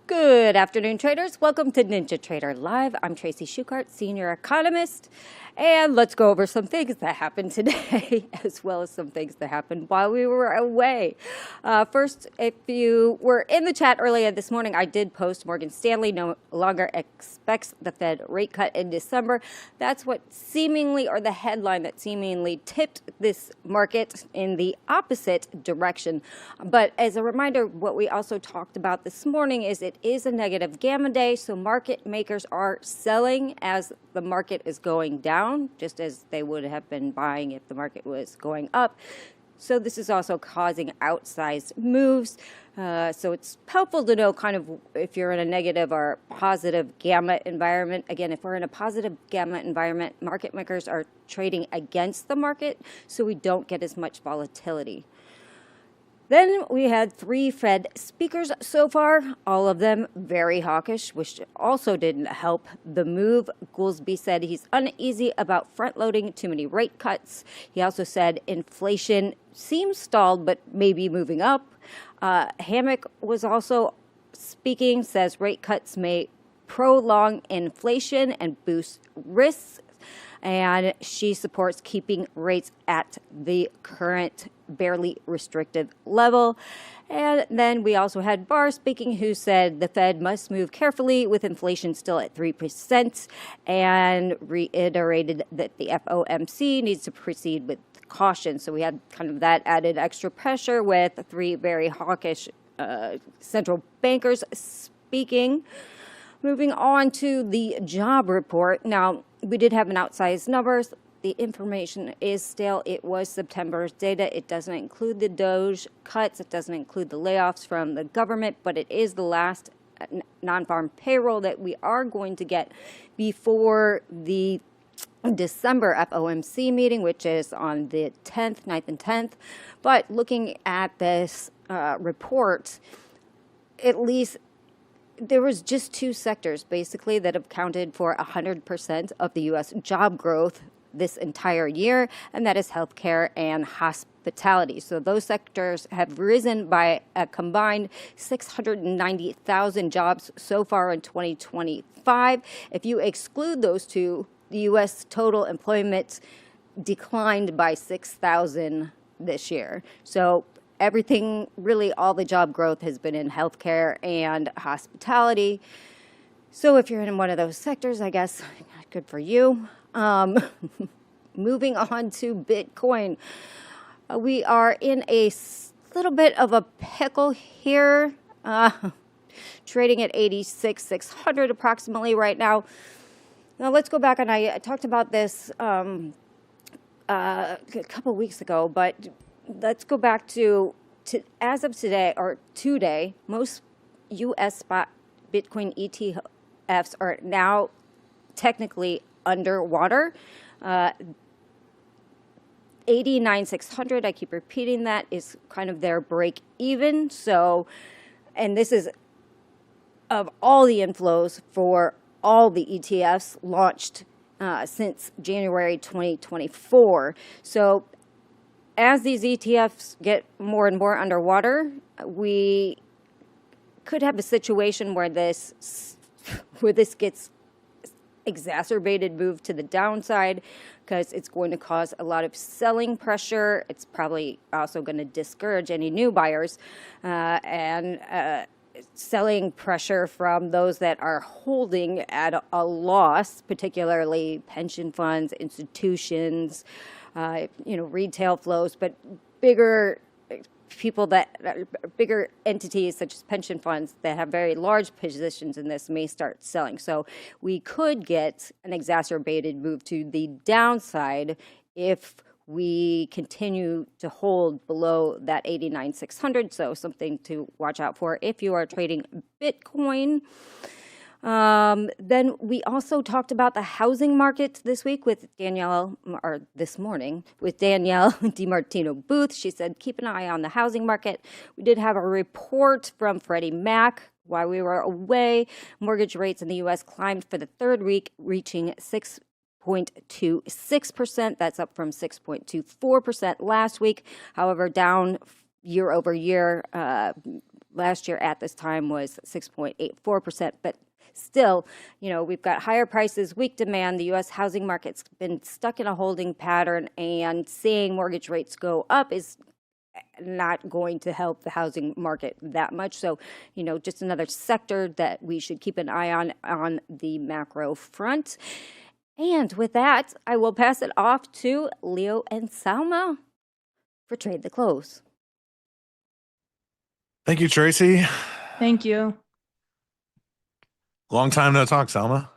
Good afternoon, traders. Welcome to NinjaTrader Live. I'm Tracy Shuchart, Senior Economist, and let's go over some things that happened today, as well as some things that happened while we were away. First, if you were in the chat earlier this morning, I did post Morgan Stanley no longer expects the Fed rate cut in December. That's what seemingly, or the headline that seemingly tipped this market in the opposite direction. But as a reminder, what we also talked about this morning is it is a negative gamma day, so market makers are selling as the market is going down, just as they would have been buying if the market was going up. So this is also causing outsized moves. So it's helpful to know kind of if you're in a negative or positive gamma environment. Again, if we're in a positive gamma environment, market makers are trading against the market, so we don't get as much volatility. Then we had 3 Fed speakers so far, all of them very hawkish, which also didn't help the move. Goolsbee said he's uneasy about front-loading too many rate cuts. He also said inflation seems stalled, but maybe moving up. Hammock was also speaking, says rate cuts may prolong inflation and boost risks. And she supports keeping rates at the current barely restrictive level. And then we also had Barr speaking, who said the Fed must move carefully with inflation still at 3%, and reiterated that the FOMC needs to proceed with caution. So we had kind of that added extra pressure with 3 very hawkish central bankers speaking. Moving on to the job report. Now, we did have an outsized numbers. The information is stale. It was September's data. It doesn't include the Doge cuts. It doesn't include the layoffs from the government, but it is the last non-farm payroll that we are going to get before the December FOMC meeting, which is on the 10th, 9th, and 10th. But looking at this report, at least there was just 2 sectors, basically, that accounted for 100% of the U.S. job growth this entire year, and that is healthcare and hospitality. So those sectors have risen by a combined 690,000 jobs so far in 2025. If you exclude those 2, the U.S. total employment declined by 6,000 this year. So everything, really all the job growth has been in healthcare and hospitality. So if you're in one of those sectors, I guess good for you. Moving on to Bitcoin. We are in a little bit of a pickle here, trading at 86,600 approximately right now. Now let's go back, and I talked about this a couple weeks ago, but let's go back to as of today, or today, most U.S. spot Bitcoin ETFs are now technically underwater. 89,600, I keep repeating that, is kind of their break even. So, and this is of all the inflows for all the ETFs launched since January 2024. So as these ETFs get more and more underwater, we could have a situation where this gets exacerbated move to the downside, because it's going to cause a lot of selling pressure. It's probably also going to discourage any new buyers and selling pressure from those that are holding at a loss, particularly pension funds, institutions, retail flows, but bigger people bigger entities such as pension funds that have very large positions in this may start selling. So we could get an exacerbated move to the downside if we continue to hold below that 89,600. So something to watch out for if you are trading Bitcoin. Then we also talked about the housing market this week with this morning with Danielle DiMartino Booth. She said, keep an eye on the housing market. We did have a report from Freddie Mac while we were away. Mortgage rates in the U.S. climbed for the 3rd week, reaching 6.26%. That's up from 6.24% last week. However, down year over year, last year at this time was 6.84%, but still, we've got higher prices, weak demand. The U.S. housing market's been stuck in a holding pattern, and seeing mortgage rates go up is not going to help the housing market that much. So, just another sector that we should keep an eye on the macro front. And with that, I will pass it off to Leo and Salma for Trade the Close. Thank you, Tracy. Thank you. Long time no talk, Salma.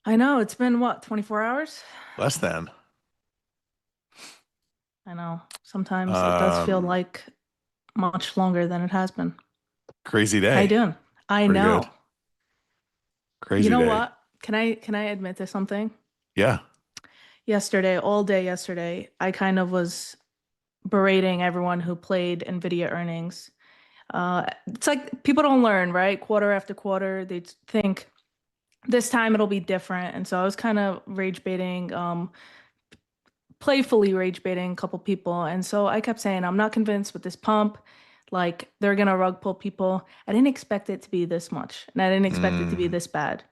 I know. It's been, what, 24 hours? Less than. I know. Sometimes it does feel like much longer than it has been. Crazy day. How you doing? I Pretty know. good. Crazy You know day. what? Can I admit to something? Yeah. Yesterday, all day yesterday, I kind of was berating everyone who played NVIDIA earnings. It's like people don't learn, right? Quarter after quarter, they think this time it'll be different. And so I was kind of rage baiting, playfully rage baiting a couple people. And so I kept saying, I'm not convinced with this pump. Like, they're going to rug pull people. I didn't expect it to be this much. And I didn't expect it to be this bad.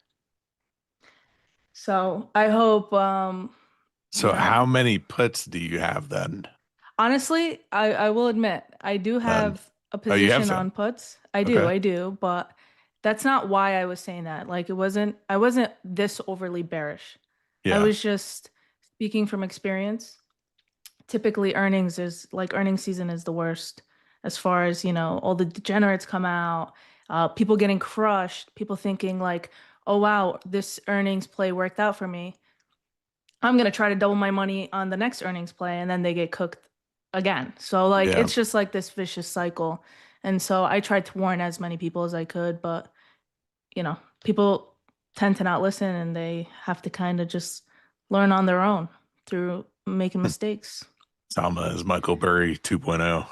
So I hope. So how many puts do you have then? Honestly, I will admit, I do have a position on puts. I do. But that's not why I was saying that. Like, I wasn't this overly bearish. Yeah. I was just speaking from experience. Typically, earnings season is the worst as far as, all the degenerates come out, people getting crushed, people thinking like, oh, wow, this earnings play worked out for me. I'm going to try to double my money on the next earnings play, and then they get cooked again. So it's just like this vicious cycle. And so I tried to warn as many people as I could, but people tend to not listen, and they have to kind of just learn on their own through making mistakes. Salma is Michael Burry 2.0.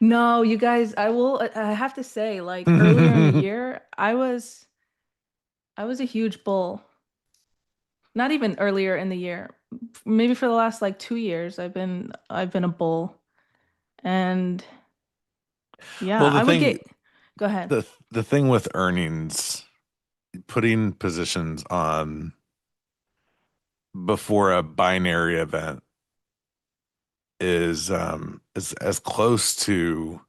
No, you guys, I have to say, like, earlier in the year, I was a huge bull. Not even earlier in the year. Maybe for the last like 2 years, I've been a bull. And yeah, Well, go ahead. The thing with earnings, putting positions on before a binary event is as close to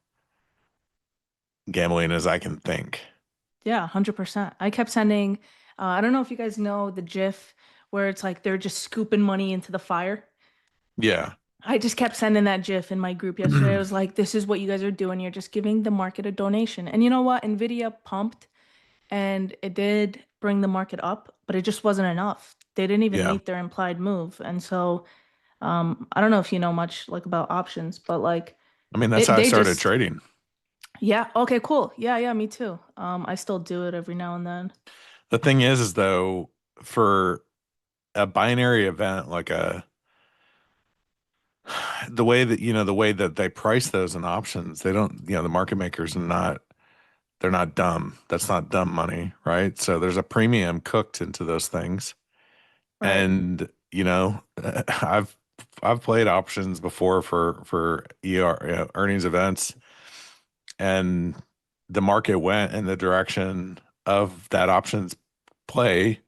gambling as I can think. Yeah, 100%. I kept sending, I don't know if you guys know the GIF where it's like they're just scooping money into the fire. Yeah. I just kept sending that GIF in my group yesterday. I was like, this is what you guys are doing. You're just giving the market a donation. And you know what? NVIDIA pumped, and it did bring the market up, but it just wasn't enough. They didn't even meet their implied move. And so I don't know if you know much like about options, but like, I mean, that's how I started trading. Yeah. Okay, cool. Yeah, me too. I still do it every now and then. The thing is though, for a binary event, like the way that they price those in options, they don't, the market makers they're not dumb. That's not dumb money, right? So there's a premium cooked into those things. Right. And I've played options before for earnings events, and the market went in the direction of that options play,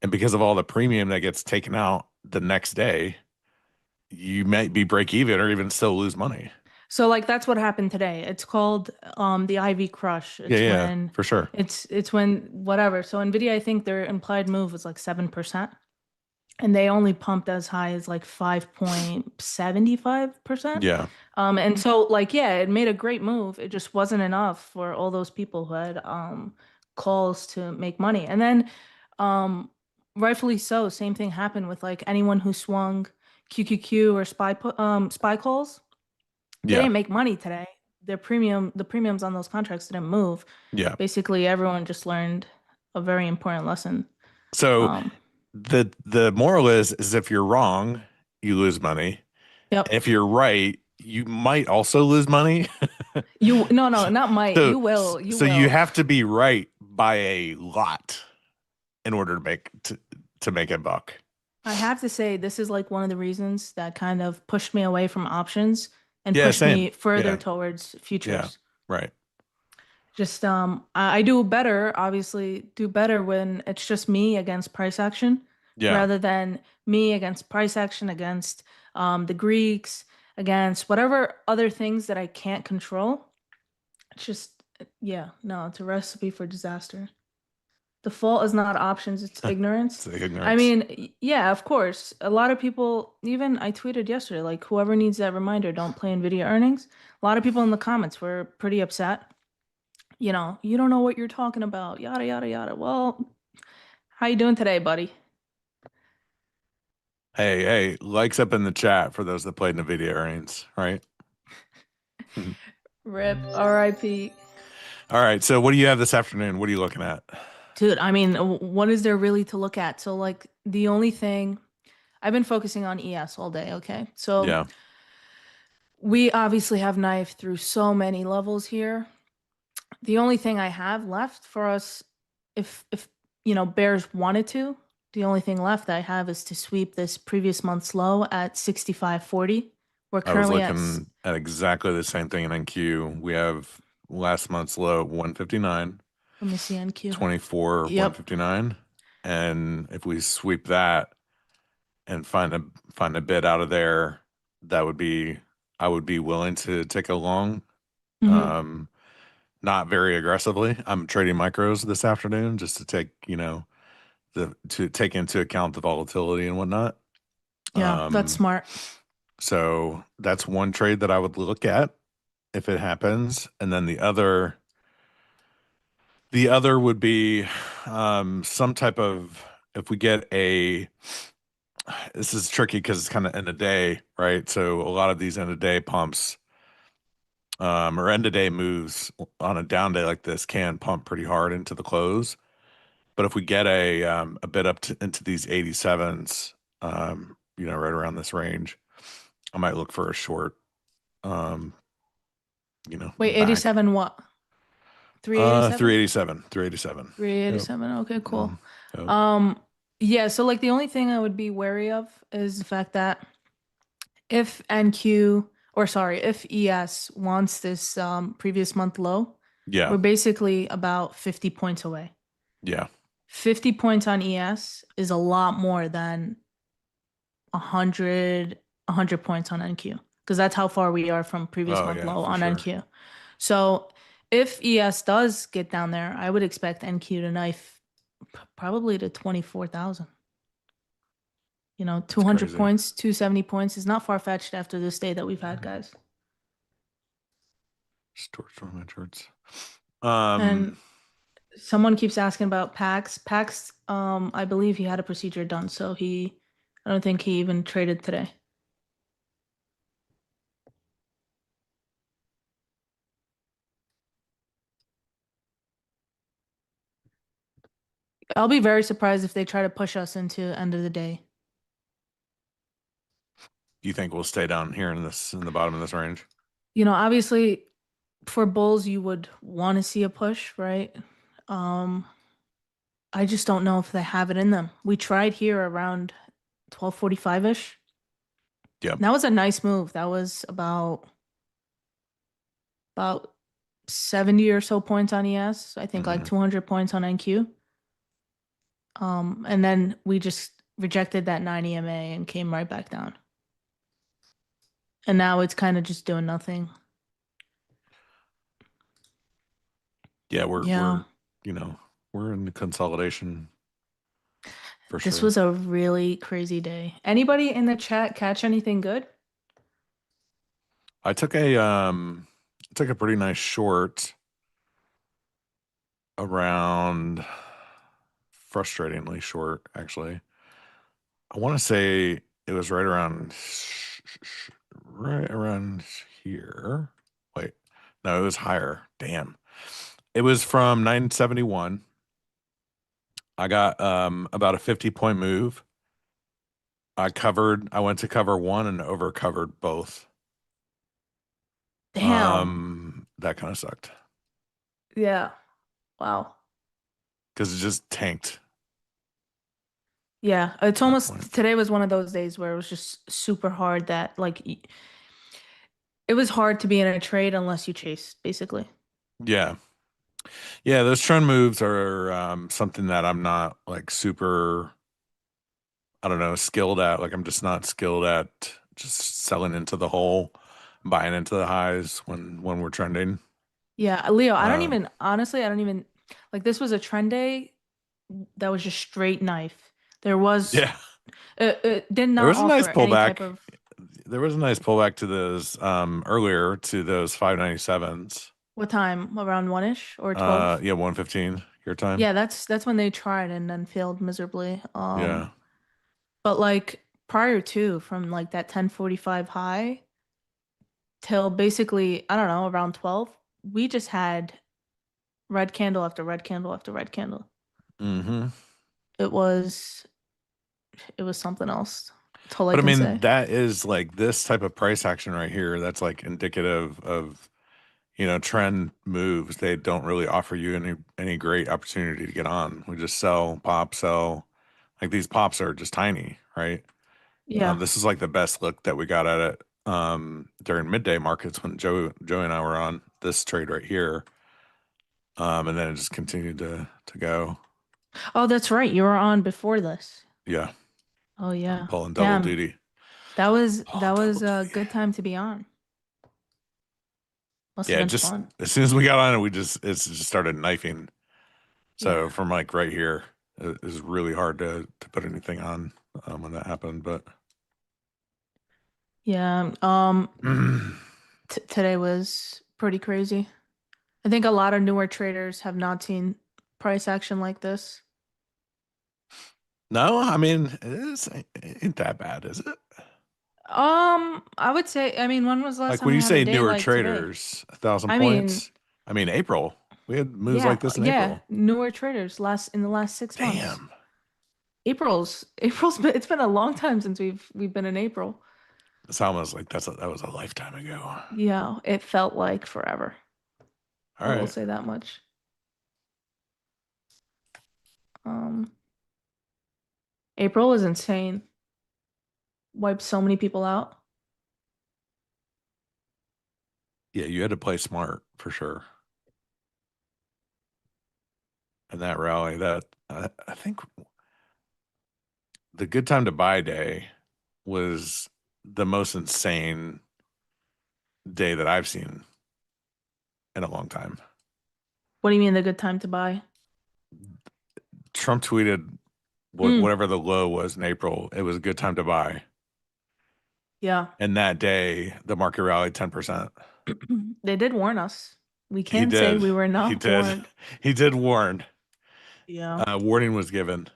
and because of all the premium that gets taken out the next day, you might be break even or even still lose money. So like that's what happened today. It's called the IV crush. It's when, for sure. It's when whatever. So NVIDIA, I think their implied move was like 7%. And they only pumped as high as like 5.75%. Yeah. And so like, yeah, it made a great move. It just wasn't enough for all those people who had calls to make money. And then rightfully so, same thing happened with like anyone who swung QQQ or spy calls. They didn't make money today. The premiums on those contracts didn't move. Yeah. Basically, everyone just learned a very important lesson. So the moral is if you're wrong, you lose money. Yep. If you're right, you might also lose money. No, not might. You will. You have to be right by a lot in order to make a buck. I have to say, this is like one of the reasons that kind of pushed me away from options and pushed me further towards futures. Yeah, right. Just I do better, obviously do better when it's just me against price action Yeah. rather than me against price action against the Greeks, against whatever other things that I can't control. It's just yeah, no, it's a recipe for disaster. The fault is not options, it's ignorance. It's the I ignorance. mean, yeah, of course. A lot of people, even I tweeted yesterday, like whoever needs that reminder, don't play Nvidia earnings. A lot of people in the comments were pretty upset. You know, you don't know what you're talking about, yada yada yada. Well, how you doing today, buddy? Hey, likes up in the chat for those that played NVIDIA earnings, right? Rip, RIP. All right. So what do you have this afternoon? What are you looking at? Dude, I mean, what is there really to look at? So, like, the only thing I've been focusing on ES all day, okay? So, Yeah. we obviously have knifed through so many levels here. The only thing I have left for us, if you know, bears wanted to, the only thing left I have is to sweep this previous month's low at 65.40. We're I was currently at, looking at exactly the same thing in NQ. We have last month's low 159, let me see NQ. 24, Yep. 159. And if we sweep that and find a bid out of there, that would be I would be willing to take a long. Hmm. Um, not very aggressively. I'm trading micros this afternoon just to take, to take into account the volatility and whatnot. Yeah, that's Um, smart. so that's one trade that I would look at if it happens. And then the other would be some type of, if we get this is tricky because it's kind of end of day, right? So a lot of these end of day pumps or end of day moves on a down day like this can pump pretty hard into the close. But if we get a bit up into these 87s, right around this range, I might look for a short, um, Wait, back. 87 what? 387? 387, 387. Yep. 387. Okay, cool. Mhm. Yep. Um, yeah, so like the only thing I would be wary of is the fact that if NQ, or sorry, if ES wants this previous month low, Yeah. we're basically about 50 points away. Yeah. 50 points on ES is a lot more than 100 points on NQ because that's how far we are from previous Oh month yeah, low for on sure. NQ. So if ES does get down there, I would expect NQ to knife probably to 24,000. You know, That's 200 crazy. points, 270 points is not far fetched after this day that we've had, Mm-hmm. guys. Storage on my charts. And someone keeps asking about Pax. Pax, I believe he had a procedure done, so I don't think he even traded today. I'll be very surprised if they try to push us into end of the day. You think we'll stay down here in the bottom of this range? You know, obviously for bulls you would want to see a push, right? Um, I just don't know if they have it in them. We tried here around 12:45-ish. Yep. That was a nice move. That was about 70 or so points on ES. I think like 200 points on NQ. And then we just rejected that 9 EMA and came right back down. And now it's kind of just doing nothing. Yeah, we're Yeah. we're in the consolidation for This sure. was a really crazy day. Anybody in the chat catch anything good? I took a pretty nice short around, frustratingly short actually. I want to say it was right around here. Wait, no, it was higher. Damn. It was from 971. I got about a 50-point move. I went to cover one and over covered both. Damn. That kind of sucked Yeah. Wow. because it just tanked Yeah. It's that point. almost today was one of those days where it was just super hard that like it was hard to be in a trade unless you chase, basically. Yeah. Yeah, those trend moves are something that I'm not like super, I don't know, skilled at. Like I'm just not skilled at just selling into the hole, buying into the highs when we're trending. Yeah, Leo, I don't Um, even, honestly, I don't even, like, this was a trend day that was just straight knife. There was, yeah, it did there not was a nice offer any pullback. type of, There was a nice pullback to those earlier to those 597s. what time? Around 1-ish or 12? Yeah, 115 your time. Yeah, that's when they tried and then failed miserably. Yeah. But like prior to, from like that 10:45 high till basically, I don't know, around 12, we just had red candle after red candle after red candle. Mm-hmm. It was it was something else. That's all I But I can mean, say. that is like this type of price action right here. That's like indicative of, trend moves. They don't really offer you any great opportunity to get on. We just sell, pop, sell. Like these pops are just tiny, right? Yeah. This is like the best look that we got at it during midday markets when Joey and I were on this trade right here. And then it just continued to go. Oh, that's right. You were on before this. Yeah, Oh I'm yeah. pulling double Damn. duty. That was Oh, that double was a duty. good time to be on. Must have Yeah, been just fun. as soon as we got on it, it's just started knifing. So Yeah. from like right here, it was really hard to put anything on when that happened. But Yeah. T Today was pretty crazy. I think a lot of newer traders have not seen price action like this. no, I mean ain't that bad, is it? I would say, I mean, when was the last Like time when we you had a say day newer like today? traders, 1,000 I mean, points. I mean April. We had moves yeah, like this in yeah, April. newer traders in the last 6 months. Damn, April's been, it's been a long time since we've been in April. Salma's like that was a lifetime ago. Yeah, it felt like forever. All I will right. say that much. Um, April is insane. Wiped so many people out. Yeah, you had to play smart for sure. And that rally, that I think the good time to buy day was the most insane day that I've seen in a long time. What do you mean the good time to buy? Trump tweeted Mm, whatever the low was in April, it was a good time to buy. yeah. And that day, the market rallied 10%. They did warn us. We He can't say did. we were He not did. warned. He did warn. Yeah. Warning was given.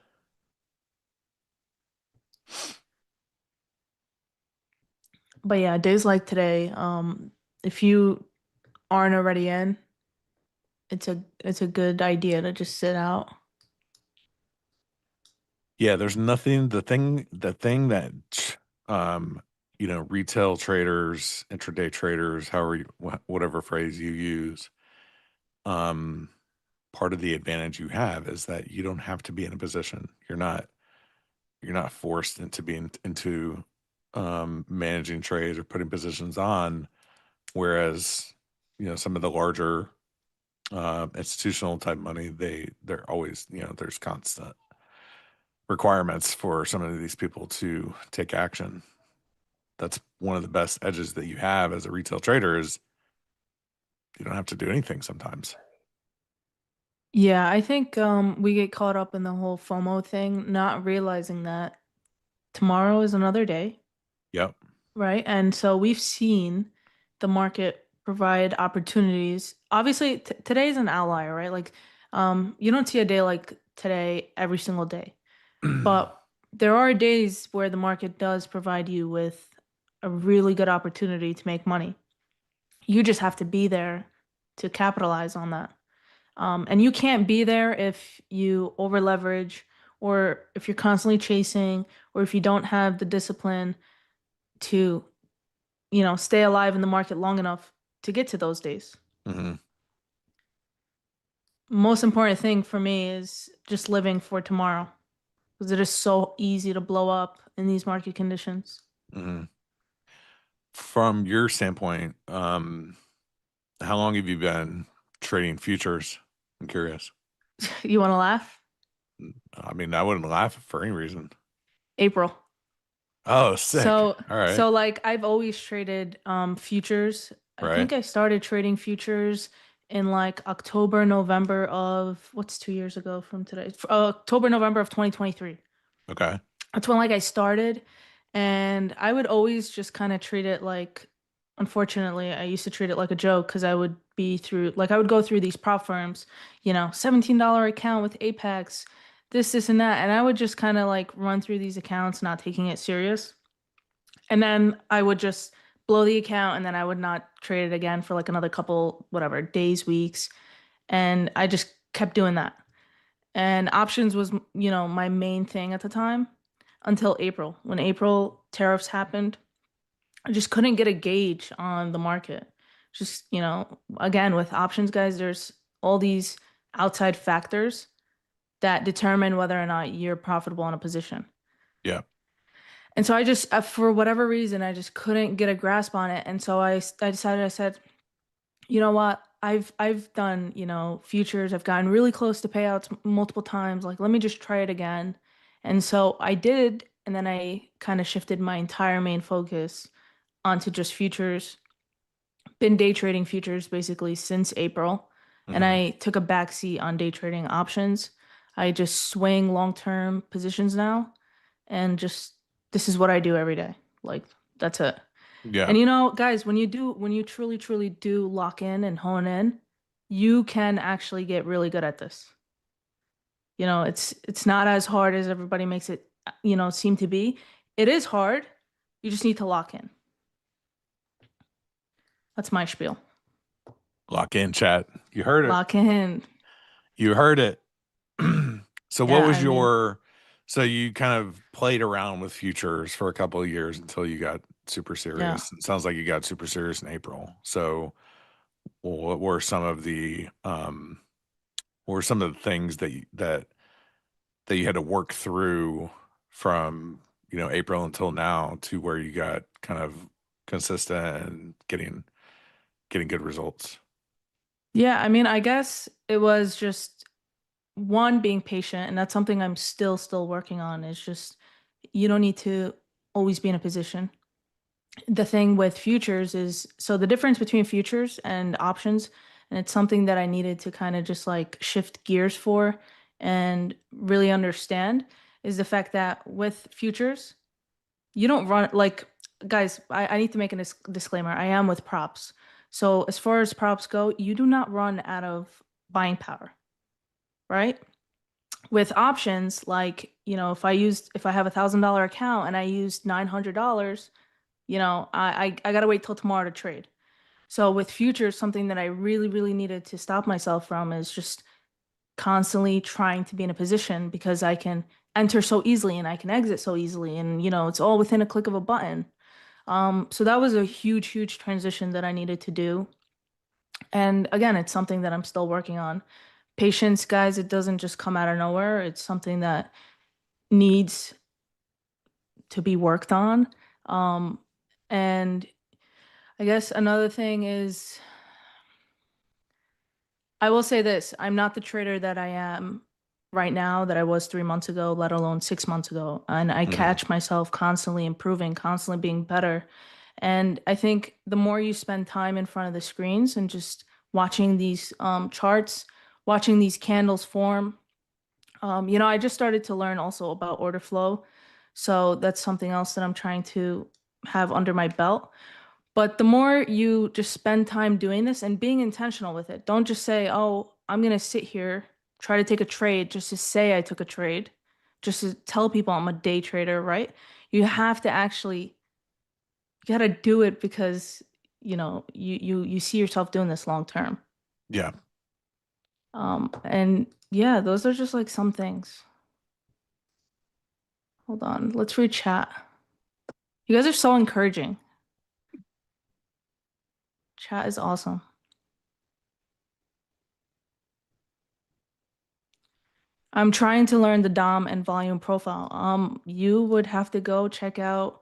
But yeah, days like today, if you aren't already in, it's a good idea to just sit out. Yeah, there's nothing. The thing that retail traders, intraday traders, however whatever phrase you use, um, part of the advantage you have is that you don't have to be in a position. You're not forced into being into managing trades or putting positions on. Whereas, some of the larger institutional type money, they're always, there's constant requirements for some of these people to take action. That's one of the best edges that you have as a retail trader is you don't have to do anything sometimes. Yeah, I think we get caught up in the whole FOMO thing, not realizing that tomorrow is another day, Yep. right? And so we've seen the market provide opportunities. Obviously, t today's an outlier, right? Like, you don't see a day like today every single day. But there are days where the market does provide you with a really good opportunity to make money. You just have to be there to capitalize on that. And you can't be there if you over leverage or if you're constantly chasing or if you don't have the discipline to, stay alive in the market long enough to get to those days. Hmm. Most important thing for me is just living for tomorrow because it is so easy to blow up in these market conditions. Hmm. From your standpoint, how long have you been trading futures? I'm curious. You want to laugh? I mean, I wouldn't laugh for any reason. April. Oh, sick. So, All right. so like I've always traded futures. I Right. think I started trading futures in like October, November of what's 2 years ago from today? October, November of 2023. Okay. That's when like I started, and I would always just kind of treat it like, unfortunately, I used to treat it like a joke because I would be through like I would go through these prop firms, $17 account with Apex, this and that, and I would just kind of like run through these accounts, not taking it serious. And then I would just blow the account and then I would not trade it again for like another couple, whatever, days, weeks. And I just kept doing that. And options was, my main thing at the time until April. When April tariffs happened, I just couldn't get a gauge on the market. Just, again, with options, guys, there's all these outside factors that determine whether or not you're profitable in a position. Yeah. And so I just, for whatever reason, I just couldn't get a grasp on it. And so I decided, I said, you know what? I've done, futures. I've gotten really close to payouts multiple times. Like, let me just try it again. And so I did, and then I kind of shifted my entire main focus onto just futures. Been day trading futures basically since April, and Hmm. I took a backseat on day trading options. I just swing long-term positions now, and just this is what I do every day. Like, that's it. Yeah. And guys, when you truly, truly do lock in and hone in, you can actually get really good at this. It's not as hard as everybody makes it, seem to be. It is hard. You just need to lock in. That's my spiel. Lock in, chat. You heard it. Lock in. You heard it. So what Yeah, was I mean, so you kind of played around with futures for a couple of years until you got super yeah. serious. It sounds like you got super serious in April. So what were some of the things that you had to work through from, April until now to where you got kind of consistent and getting good results? Yeah, I mean, I guess it was just one, being patient, and that's something I'm still working on. Is just you don't need to always be in a position. The thing with futures is, so the difference between futures and options, and it's something that I needed to kind of just like shift gears for and really understand, is the fact that with futures, you don't run like, guys, I need to make a disclaimer. I am with props. So as far as props go, you do not run out of buying power, right? With options, like, if I have $1,000 account and I used $900, I gotta wait till tomorrow to trade. So with futures, something that I really, really needed to stop myself from is just constantly trying to be in a position, because I can enter so easily and I can exit so easily, and it's all within a click of a button. So that was a huge, huge transition that I needed to do. And again, it's something that I'm still working on. Patience, guys, it doesn't just come out of nowhere. It's something that needs to be worked on. Um, and I guess another thing is, I will say this, I'm not the trader that I am right now that I was 3 months ago, let alone 6 months ago. And I Hmm. catch myself constantly improving, constantly being better. And I think the more you spend time in front of the screens and just watching these charts, watching these candles form, I just started to learn also about order flow. So that's something else that I'm trying to have under my belt. But the more you just spend time doing this and being intentional with it, don't just say, oh, I'm going to sit here, try to take a trade just to say I took a trade, just to tell people I'm a day trader, right? You have to actually, you got to do it because, you see yourself doing this long term. Yeah. And yeah, those are just like some things. Hold on, let's read chat. You guys are so encouraging. Chat is awesome. I'm trying to learn the DOM and volume profile. You would have to go check out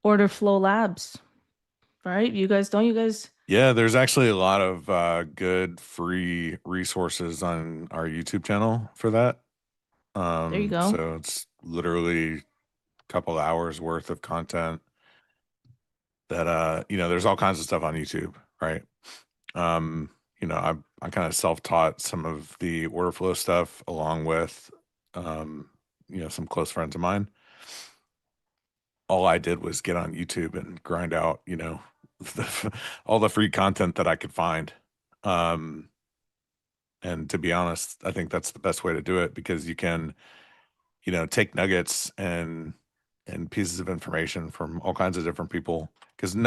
Order Flow Labs, right? Don't you guys Yeah, there's actually a lot of good free resources on our YouTube channel for that. There you go. So it's literally a couple hours worth of content that there's all kinds of stuff on YouTube, right? Um, I kind of self-taught some of the order flow stuff along with some close friends of mine. All I did was get on YouTube and grind out, all the free content that I could find. Um, and to be honest, I think that's the best way to do it because you can, take nuggets and pieces of information from all kinds of different people because I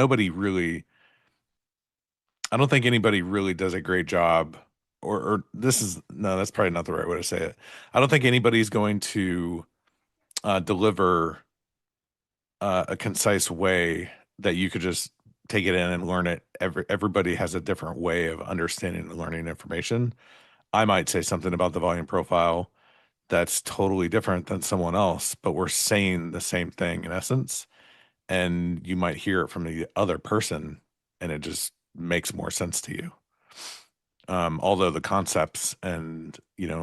don't think anybody really does a great job or no, that's probably not the right way to say it. I don't think anybody's going to deliver a concise way that you could just take it in and learn it. Everybody has a different way of understanding and learning information. I might say something about the volume profile that's totally different than someone else, but we're saying the same thing in essence. And you might hear it from the other person and it just makes more sense to you. Although the concepts and,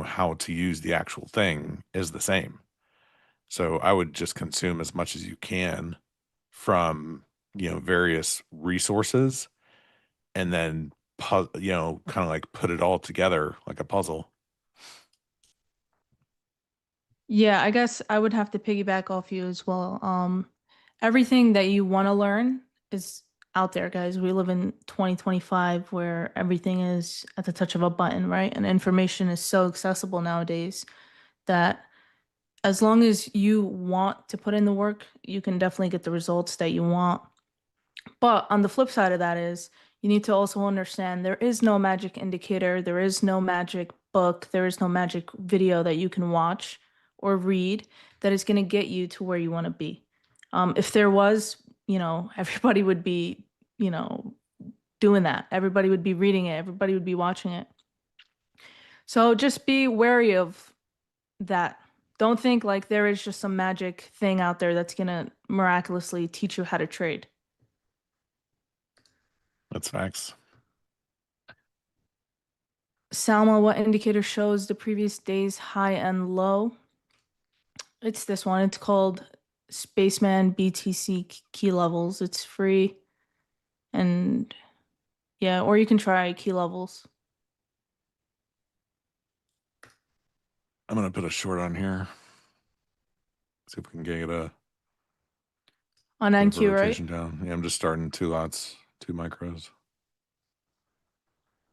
how to use the actual thing is the same. So I would just consume as much as you can from, various resources and then, kind of like put it all together like a puzzle. Yeah, I guess I would have to piggyback off you as well. Everything that you want to learn is out there, guys. We live in 2025 where everything is at the touch of a button, right? And information is so accessible nowadays that as long as you want to put in the work, you can definitely get the results that you want. But on the flip side of that is you need to also understand there is no magic indicator, there is no magic book, there is no magic video that you can watch or read that is going to get you to where you want to be. If there was, everybody would be, doing that. Everybody would be reading it, everybody would be watching it. So just be wary of that. Don't think like there is just some magic thing out there that's going to miraculously teach you how to trade. That's facts. Salma, what indicator shows the previous day's high and low? It's this one. It's called Spaceman BTC key levels. It's free. And yeah, or you can try key levels. I'm going to put a short on here. See if we can get a On bit of a NQ, right? rotation down. Yeah, I'm just starting 2 lots, 2 micros.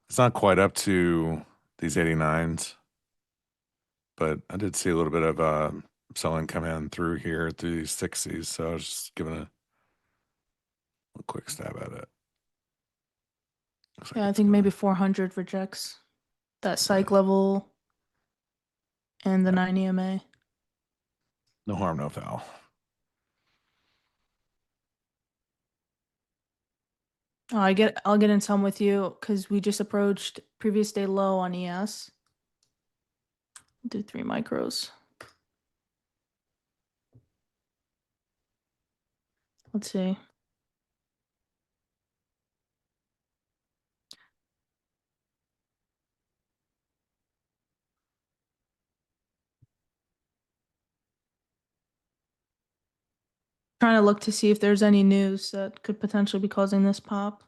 It's not quite up to these 89s, but I did see a little bit of selling come in through here through these 60s. So I was just giving a quick stab at it. Yeah, I think maybe 400 rejects that psych level and the 9 EMA. No harm, no foul. Oh, I'll get in some with you because we just approached previous day low on ES. Do 3 micros. Let's see. Trying to look to see if there's any news that could potentially be causing this pop.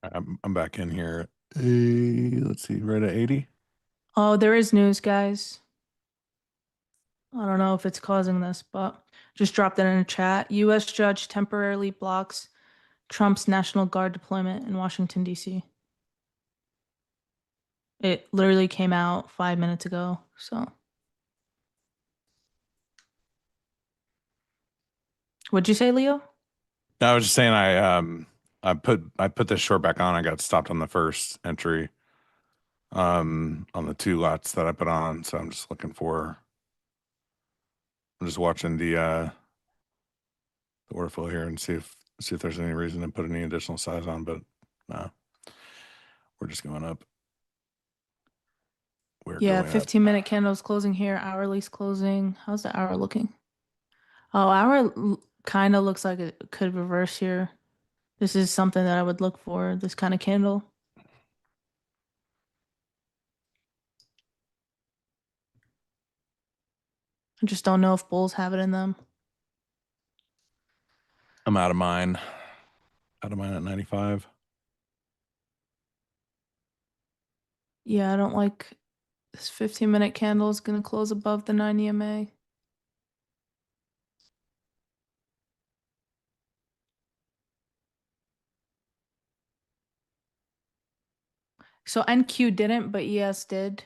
I'm back in here. Let's see, right at 80. Oh, there is news, guys. I don't know if it's causing this, but just dropped it in a chat. U.S. judge temporarily blocks Trump's National Guard deployment in Washington, D.C. It literally came out 5 minutes ago, so. What'd you say, Leo? No, I was just saying I put this short back on. I got stopped on the first entry on the 2 lots that I put on. So I'm just watching the order flow here and see if there's any reason to put any additional size on, but no. We're just going up. Yeah, Going 15-minute candles closing here, hourly's closing. How's the hour looking? Oh, hour kind of looks like it could reverse here. This is something that I would look for, this kind of candle. I just don't know if bulls have it in them. I'm out of mine. Out of mine at 95. Yeah, I don't like this 15-minute candle is going to close above the 9 EMA. So NQ didn't, but ES did.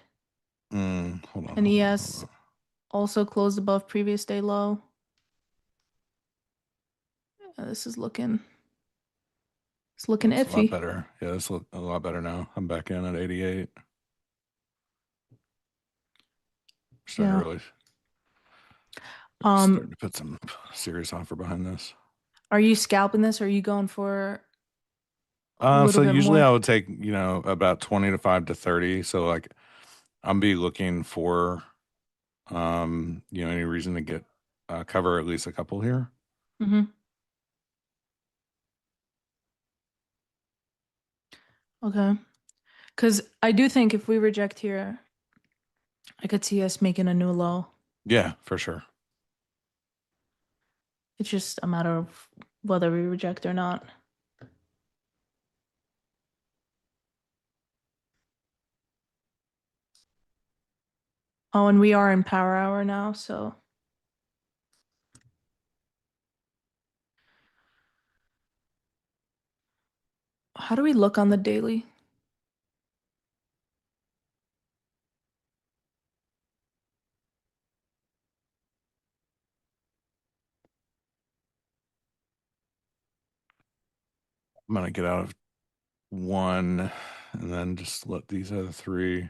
Hold on. And Hold on, ES hold on. also closed above previous day low. This is looking, it's looking It's a lot iffy. better. Yeah, it's a lot better now. I'm back in at 88. Starting Yeah. to really starting to put some serious offer behind this. Are you scalping this or are you going for a little So bit usually more? I would take, about 25 to 30. So like I'm be looking for any reason to get cover at least a couple here. Mm-hmm. Okay. Because I do think if we reject here, I could see us making a new low. Yeah, for sure. It's just a matter of whether we reject or not. Oh, and we are in power hour now, so. How do we look on the daily? I'm gonna get out of one and then just let these other three.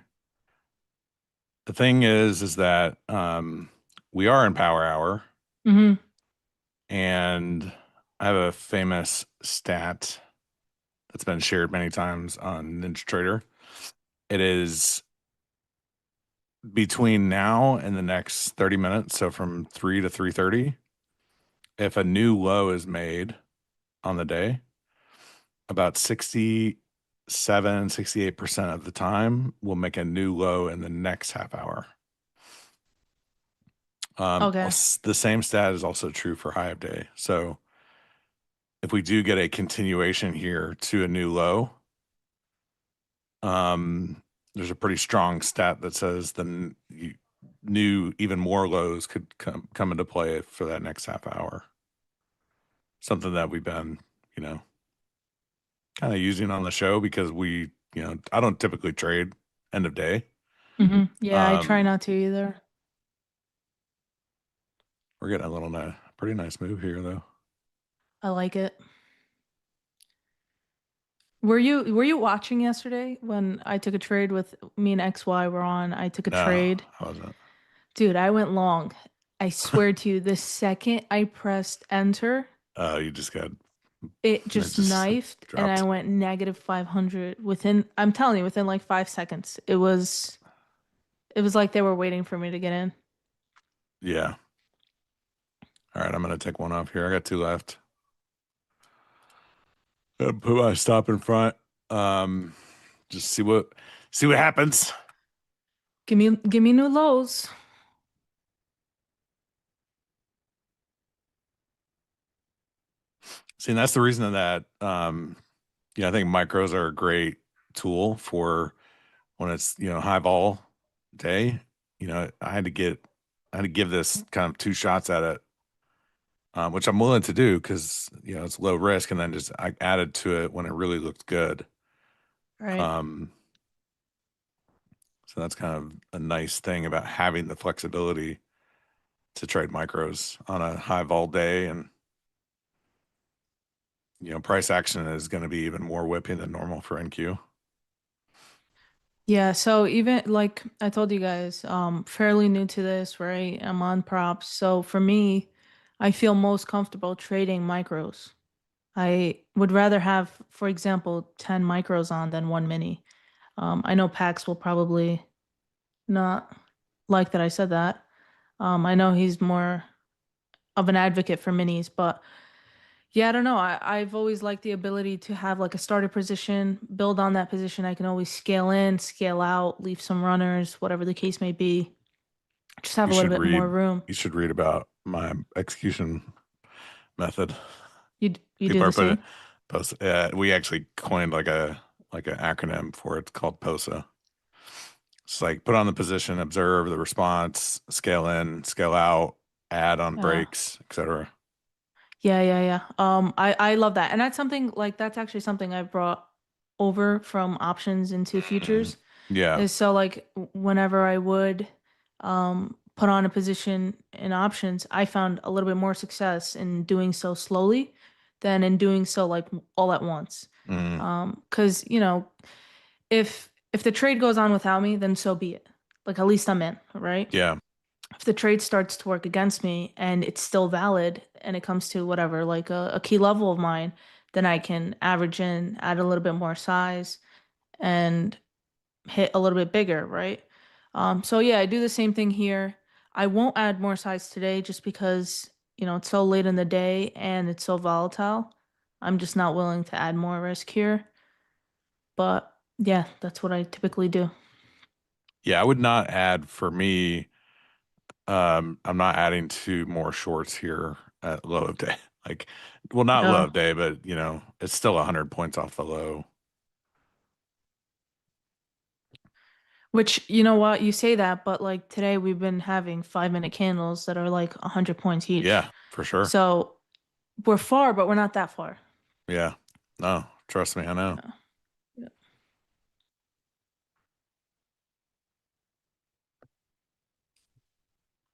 The thing is that we are in power hour. Mm-hmm. And I have a famous stat that's been shared many times on NinjaTrader. It is between now and the next 30 minutes, so from 3 to 3:30, if a new low is made on the day, about 68% of the time we'll make a new low in the next half hour. Okay. The same stat is also true for high of day. So if we do get a continuation here to a new low, there's a pretty strong stat that says the new even more lows could come into play for that next half hour. Something that we've been, kind of using on the show because I don't typically trade end of day. Mm-hmm. Yeah, I try Um, not to either. we're getting a little pretty nice move here though. I like it. Were you watching yesterday when I took a trade with me and XY were on? I took a No, trade. I wasn't. Dude, I went long. I swear to you, the second I pressed enter, You just got it it just just knifed and I dropped. went negative 500 within, I'm telling you, within like 5 seconds. It was like they were waiting for me to get in. Yeah. All right, I'm gonna take one off here. I got two left. Put my stop in front. Just see what happens. Give me new lows. See, and that's the reason that I think micros are a great tool for when it's high vol day. I had to give this kind of two shots at it, which I'm willing to do because it's low risk, and then just I added to it when it really looked good. Right. Um, so that's kind of a nice thing about having the flexibility to trade micros on a high vol day, and price action is going to be even more whipping than normal for NQ. Yeah, so even like I told you guys, fairly new to this, right? I'm on props. So for me, I feel most comfortable trading micros. I would rather have, for example, 10 micros on than one mini. I know Pax will probably not like that I said that. I know he's more of an advocate for minis, but Yeah, I don't know. I've always liked the ability to have like a starter position, build on that position. I can always scale in, scale out, leave some runners, whatever the case may be. Just have You a little should bit more read. room. You should read about my execution method. You do People the are putting same? post. We actually coined like an acronym for it called POSA. It's like put on the position, observe the response, scale in, scale out, add on Uh, breaks, etc. yeah. I love that. And that's something like that's actually something I brought over from options into futures. Yeah. Is so like whenever I would put on a position in options, I found a little bit more success in doing so slowly than in doing so like all at once. Mhm. 'Cause if the trade goes on without me, then so be it. Like at least I'm in, right? Yeah. If the trade starts to work against me and it's still valid and it comes to whatever, like a key level of mine, then I can average in, add a little bit more size and hit a little bit bigger, right? So yeah, I do the same thing here. I won't add more size today just because, it's so late in the day and it's so volatile. I'm just not willing to add more risk here. But yeah, that's what I typically do. Yeah. I would not add for me. I'm not adding two more shorts here at low of day. Like, well, not low Yeah. of day, but it's still 100 points off the low. Which, you know what, you say that, but like today we've been having 5 minute candles that are like 100 points each. Yeah, for sure. So we're far, but we're not that far. Yeah. No, trust me, I know. Yeah. Yeah.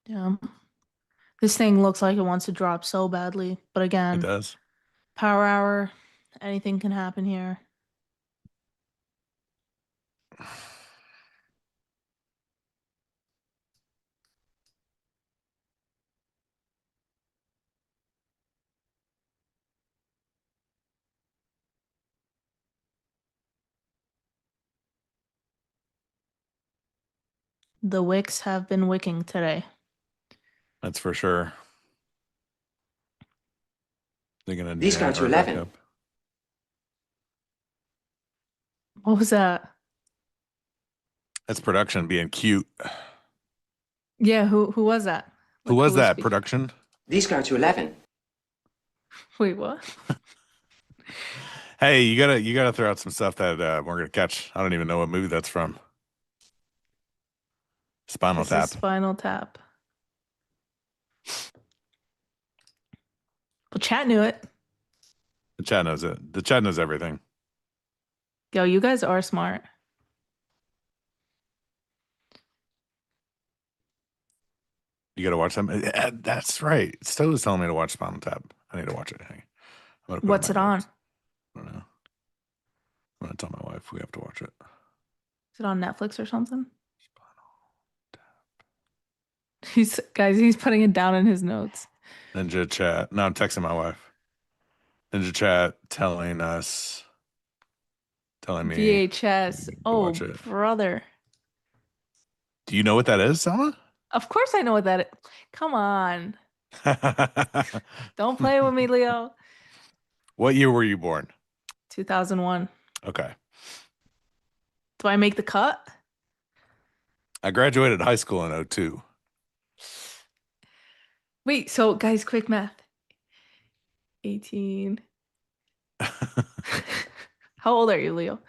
Yeah. This thing looks like it wants to drop so badly. But It again, does. power hour, anything can happen here. The wicks have been wicking today. That's for sure. They're gonna These go jam to or back 11. up. What was that? That's production being cute. Yeah, who was that? Who Like who was was that? speaking? Production? These go to 11. Wait, what? Hey, you gotta throw out some stuff that we're gonna catch. I don't even know what movie that's from. Spinal This is Tap. Spinal Tap. Well, chat knew it. The chat knows it. The chat knows everything. Yo, you guys are smart. You gotta watch them. That's right. Stowe was telling me to watch Spinal Tap. I need to watch it. Hey, I'm gonna put it in What's my it on? notes. I don't know. I'm gonna tell my wife we have to watch it. Is it on Netflix or something? He's putting it down in his notes. Ninja chat. No, I'm texting my wife. Ninja chat telling me VHS. to watch Oh, it. brother. Do you know what that is, Selma? Of course I know what that is. Come on. Don't play with me, Leo. What year were you born? 2001. Okay. Do I make the cut? I graduated high school in '02. Wait, so guys, quick math. 18. How old are you, Leo?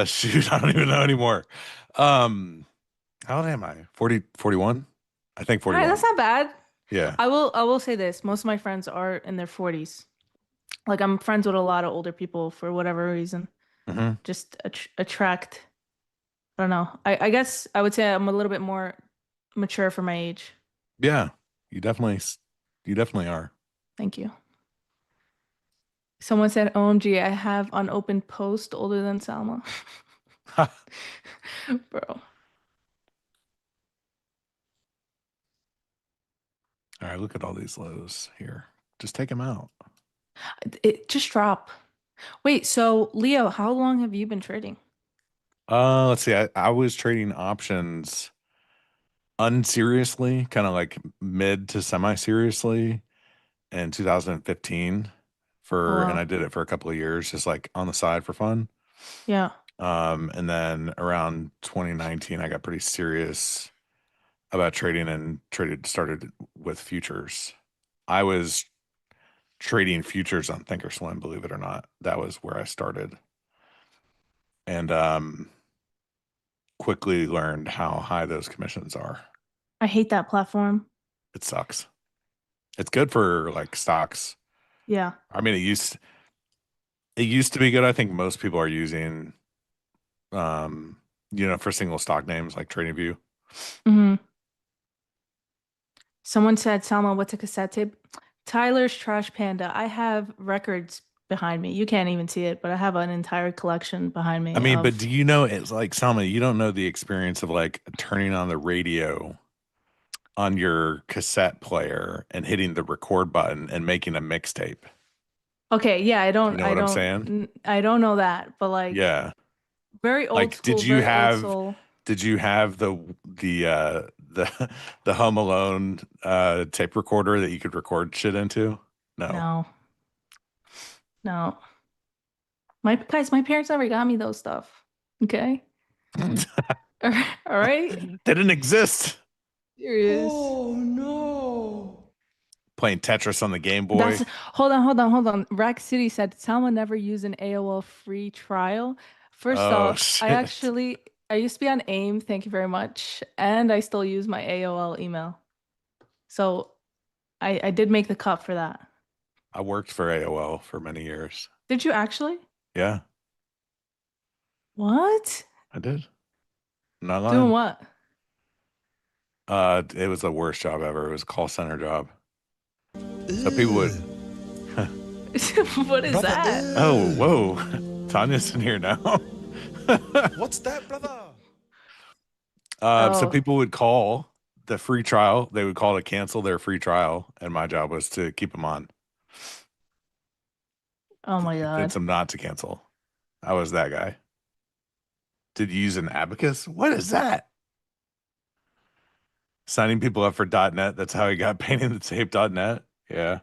Shoot, I don't even know anymore. Um, how old am I? 40, 41? I think All right, that's 41. not bad. Yeah. I will say this. Most of my friends are in their 40s. Like I'm friends with a lot of older people for whatever reason. Hmm. Just attract. I don't know. I guess I would say I'm a little bit more mature for my age. Yeah. You definitely, you definitely are. Thank you. Someone said, OMG, I have unopened post older than Salma. Bro. All right, look at all these lows here. Just take them out. It just drop. Wait, so Leo, how long have you been trading? Let's see. I was trading options unseriously, kind of like mid to semi-seriously in 2015 Oh, and wow. I did it for a couple of years, just like on the side for fun. Yeah. And then around 2019, I got pretty serious about trading and started with futures. I was trading futures on Thinkorswim, believe it or not. That was where I started. And quickly learned how high those commissions are. I hate that platform. It sucks. It's good for like stocks. Yeah. I mean, it used to be good. I think most people are using for single stock names like TradingView. Hmm. Someone said, Salma, what's a cassette tape? Tyler's Trash Panda. I have records behind me. You can't even see it, but I have an entire collection behind I me mean, but of. do you know it's like Salma, you don't know the experience of like turning on the radio on your cassette player and hitting the record button and making a mixtape. Okay, yeah, You know what I'm saying? I don't know that, but like Yeah. very old Like school, very old soul. did you have the the Home Alone tape recorder that you could record shit into? No. No, no. My parents never got me those stuff. Okay. All right. They didn't exist. Serious. Oh no. Playing Tetris on the Game That's Boy. hold on. Rack City said Salma never used an AOL free trial. First Oh off, shit. I used to be on AIM, thank you very much, and I still use my AOL email. So I did make the cut for that. I worked for AOL for many years. Did you actually? Yeah, What? I did. I'm not Doing lying. what? It was the worst job ever. It was a call center job. So people would. What is Brother, that? Oh, whoa. Tanya's in here now. what's that, brother? So Oh, people would call the free trial. They would call to cancel their free trial, and my job was to keep them on. oh my Convince God. them not to cancel. I was that guy. Did you use an abacus? What is that? Signing people up for .net. That's how he got painting the tape.net. Yeah.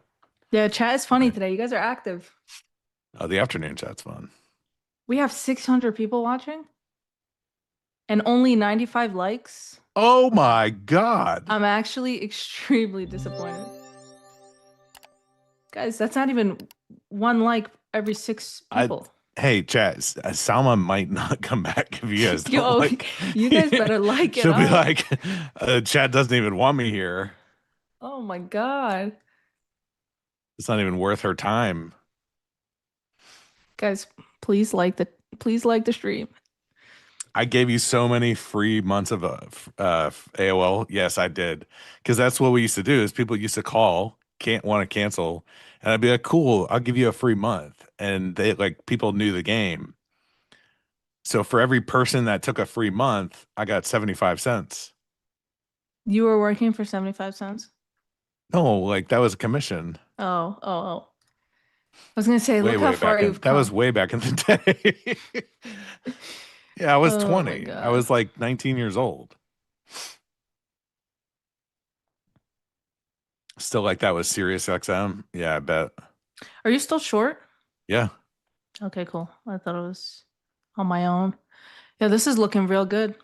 Yeah, chat is funny Right. today. You guys are active. Oh, the afternoon chat's fun. We have 600 people watching and only 95 likes. Oh my God. I'm actually extremely disappointed. Guys, that's not even one like every 6 people. Hey, chat, Salma might not come back if you guys don't Yo, like. you guys better like it She'll be up. like, chat doesn't even want me here. Oh my God. It's not even worth her time. Guys, please like the stream. I gave you so many free months of AOL. Yes, I did. Because that's what we used to do is people used to call, can't want to cancel. And I'd be like, cool, I'll give you a free month. And they like people knew the game. So for every person that took a free month, I got 75 cents. You were working for 75 cents? No, like that was a commission. Oh. I was gonna say, Way, look how way far back in you've that was come. way back in the day. Yeah, I was Oh my 20. I God. was like 19 years old. Still like that was Sirius XM. Yeah, I bet. Are you still short? Yeah, Okay, cool. I thought it was on my own. Yeah, this is looking real good.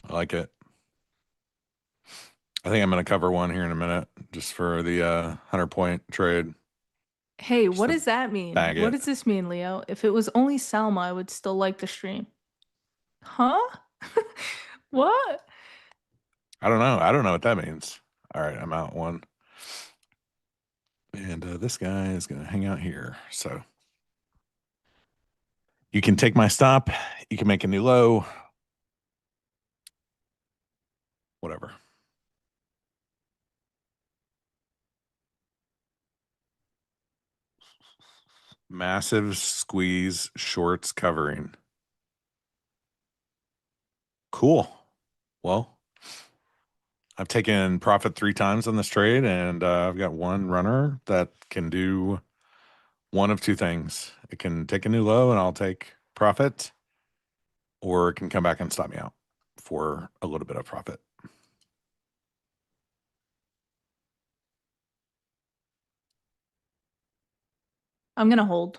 I like it. I think I'm going to cover one here in a minute just for the 100-point trade. Hey, Just what to does that mean? bag What it. does this mean, Leo? If it was only Salma, I would still like the stream. Huh? What? I don't know. I don't know what that means. All right, I'm out one. And this guy is going to hang out here. So you can take my stop. You can make a new low. Whatever. Massive squeeze shorts covering. Cool. Well, I've taken profit 3 times on this trade, and I've got one runner that can do one of 2 things. It can take a new low, and I'll take profit, or it can come back and stop me out for a little bit of profit. I'm gonna hold,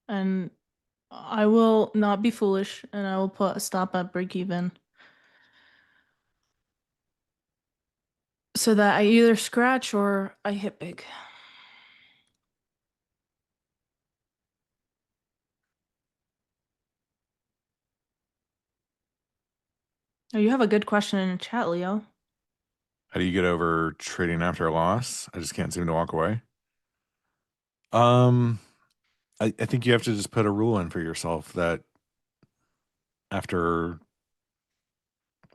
and I will not be foolish, and I will put a stop at break even, so that I either scratch or I hit big. Oh, you have a good question in the chat, Leo. How do you get over trading after a loss? I just can't seem to walk away. I think you have to just put a rule in for yourself that after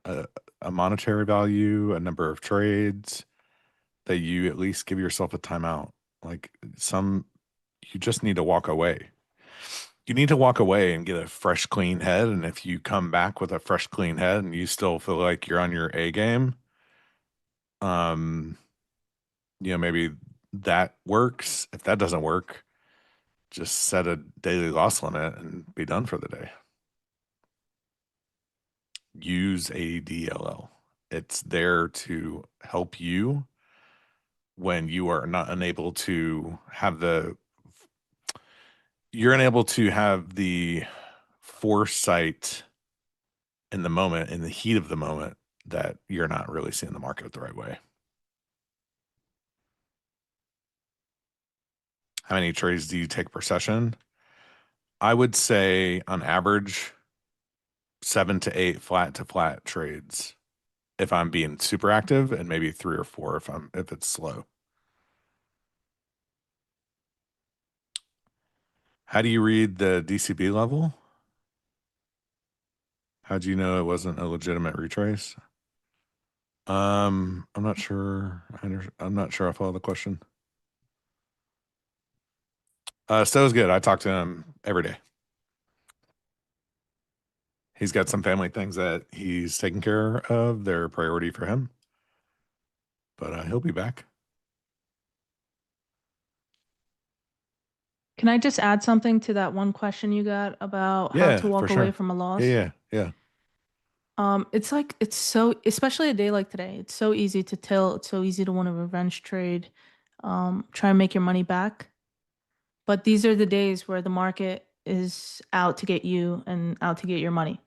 a monetary value, a number of trades, that you at least give yourself a timeout. Like you just need to walk away. You need to walk away and get a fresh, clean head. And if you come back with a fresh, clean head and you still feel like you're on your A game, maybe that works. If that doesn't work, just set a daily loss limit and be done for the day. Use a DLL. It's there to help you when you are not unable to have you're unable to have the foresight in the moment, in the heat of the moment, that you're not really seeing the market the right way. How many trades do you take per session? I would say on average 7 to 8 flat to flat trades if I'm being super active, and maybe 3 or 4 if it's slow. How do you read the DCB level? How do you know it wasn't a legitimate retrace? I'm not sure. I'm not sure I follow the question. Stowe's good. I talk to him every day. He's got some family things that he's taking care of. They're a priority for him. But he'll be back. Can I just add something to that one question you got about how to walk away from a loss? Yeah. It's so, especially a day like today, it's so easy to tilt. It's so easy to want a revenge trade, try and make your money back. But these are the days where the market is out to get you and out to get your money.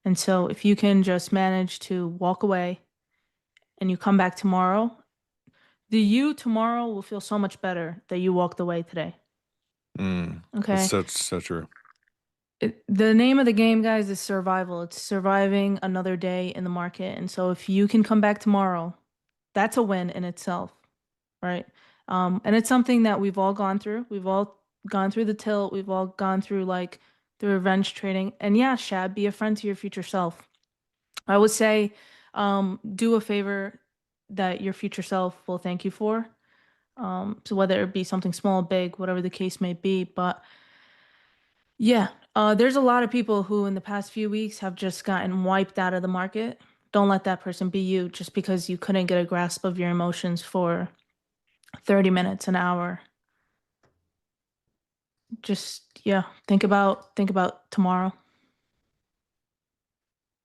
And so if you can just manage to walk away and you come back tomorrow, the you tomorrow will feel so much better that you walked away today. Okay. That's so true. The name of the game, guys, is survival. It's surviving another day in the market. And so if you can come back tomorrow, that's a win in itself, right? And it's something that we've all gone through. We've all gone through the tilt. We've all gone through like the revenge trading. And yeah, Shad, be a friend to your future self. I would say do a favor that your future self will thank you for. So whether it be something small, big, whatever the case may be. But yeah, there's a lot of people who in the past few weeks have just gotten wiped out of the market. Don't let that person be you just because you couldn't get a grasp of your emotions for 30 minutes, an hour. Just, yeah, think about tomorrow.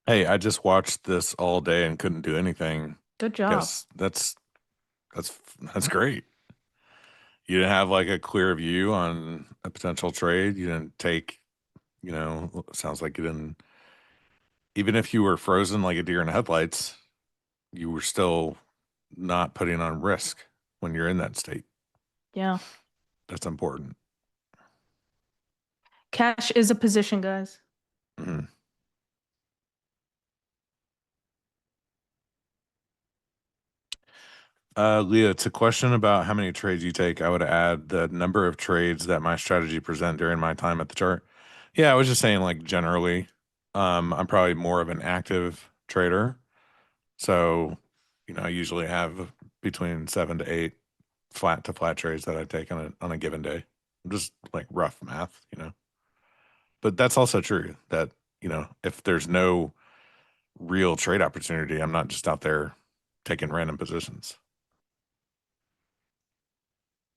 Hey, I just watched this all day and couldn't do anything. Good job. Yes, that's great. You didn't have like a clear view on a potential trade. You didn't take, sounds like you didn't. Even if you were frozen like a deer in the headlights, you were still not putting on risk when you're in that state. Yeah. That's important. Cash is a position, guys. Mm-hmm. Leah, to question about how many trades you take, I would add the number of trades that my strategy present during my time at the chart. Yeah, I was just saying like generally, I'm probably more of an active trader. So, I usually have between 7 to 8 flat to flat trades that I take on a given day. Just like rough math, But that's also true that, if there's no real trade opportunity, I'm not just out there taking random positions.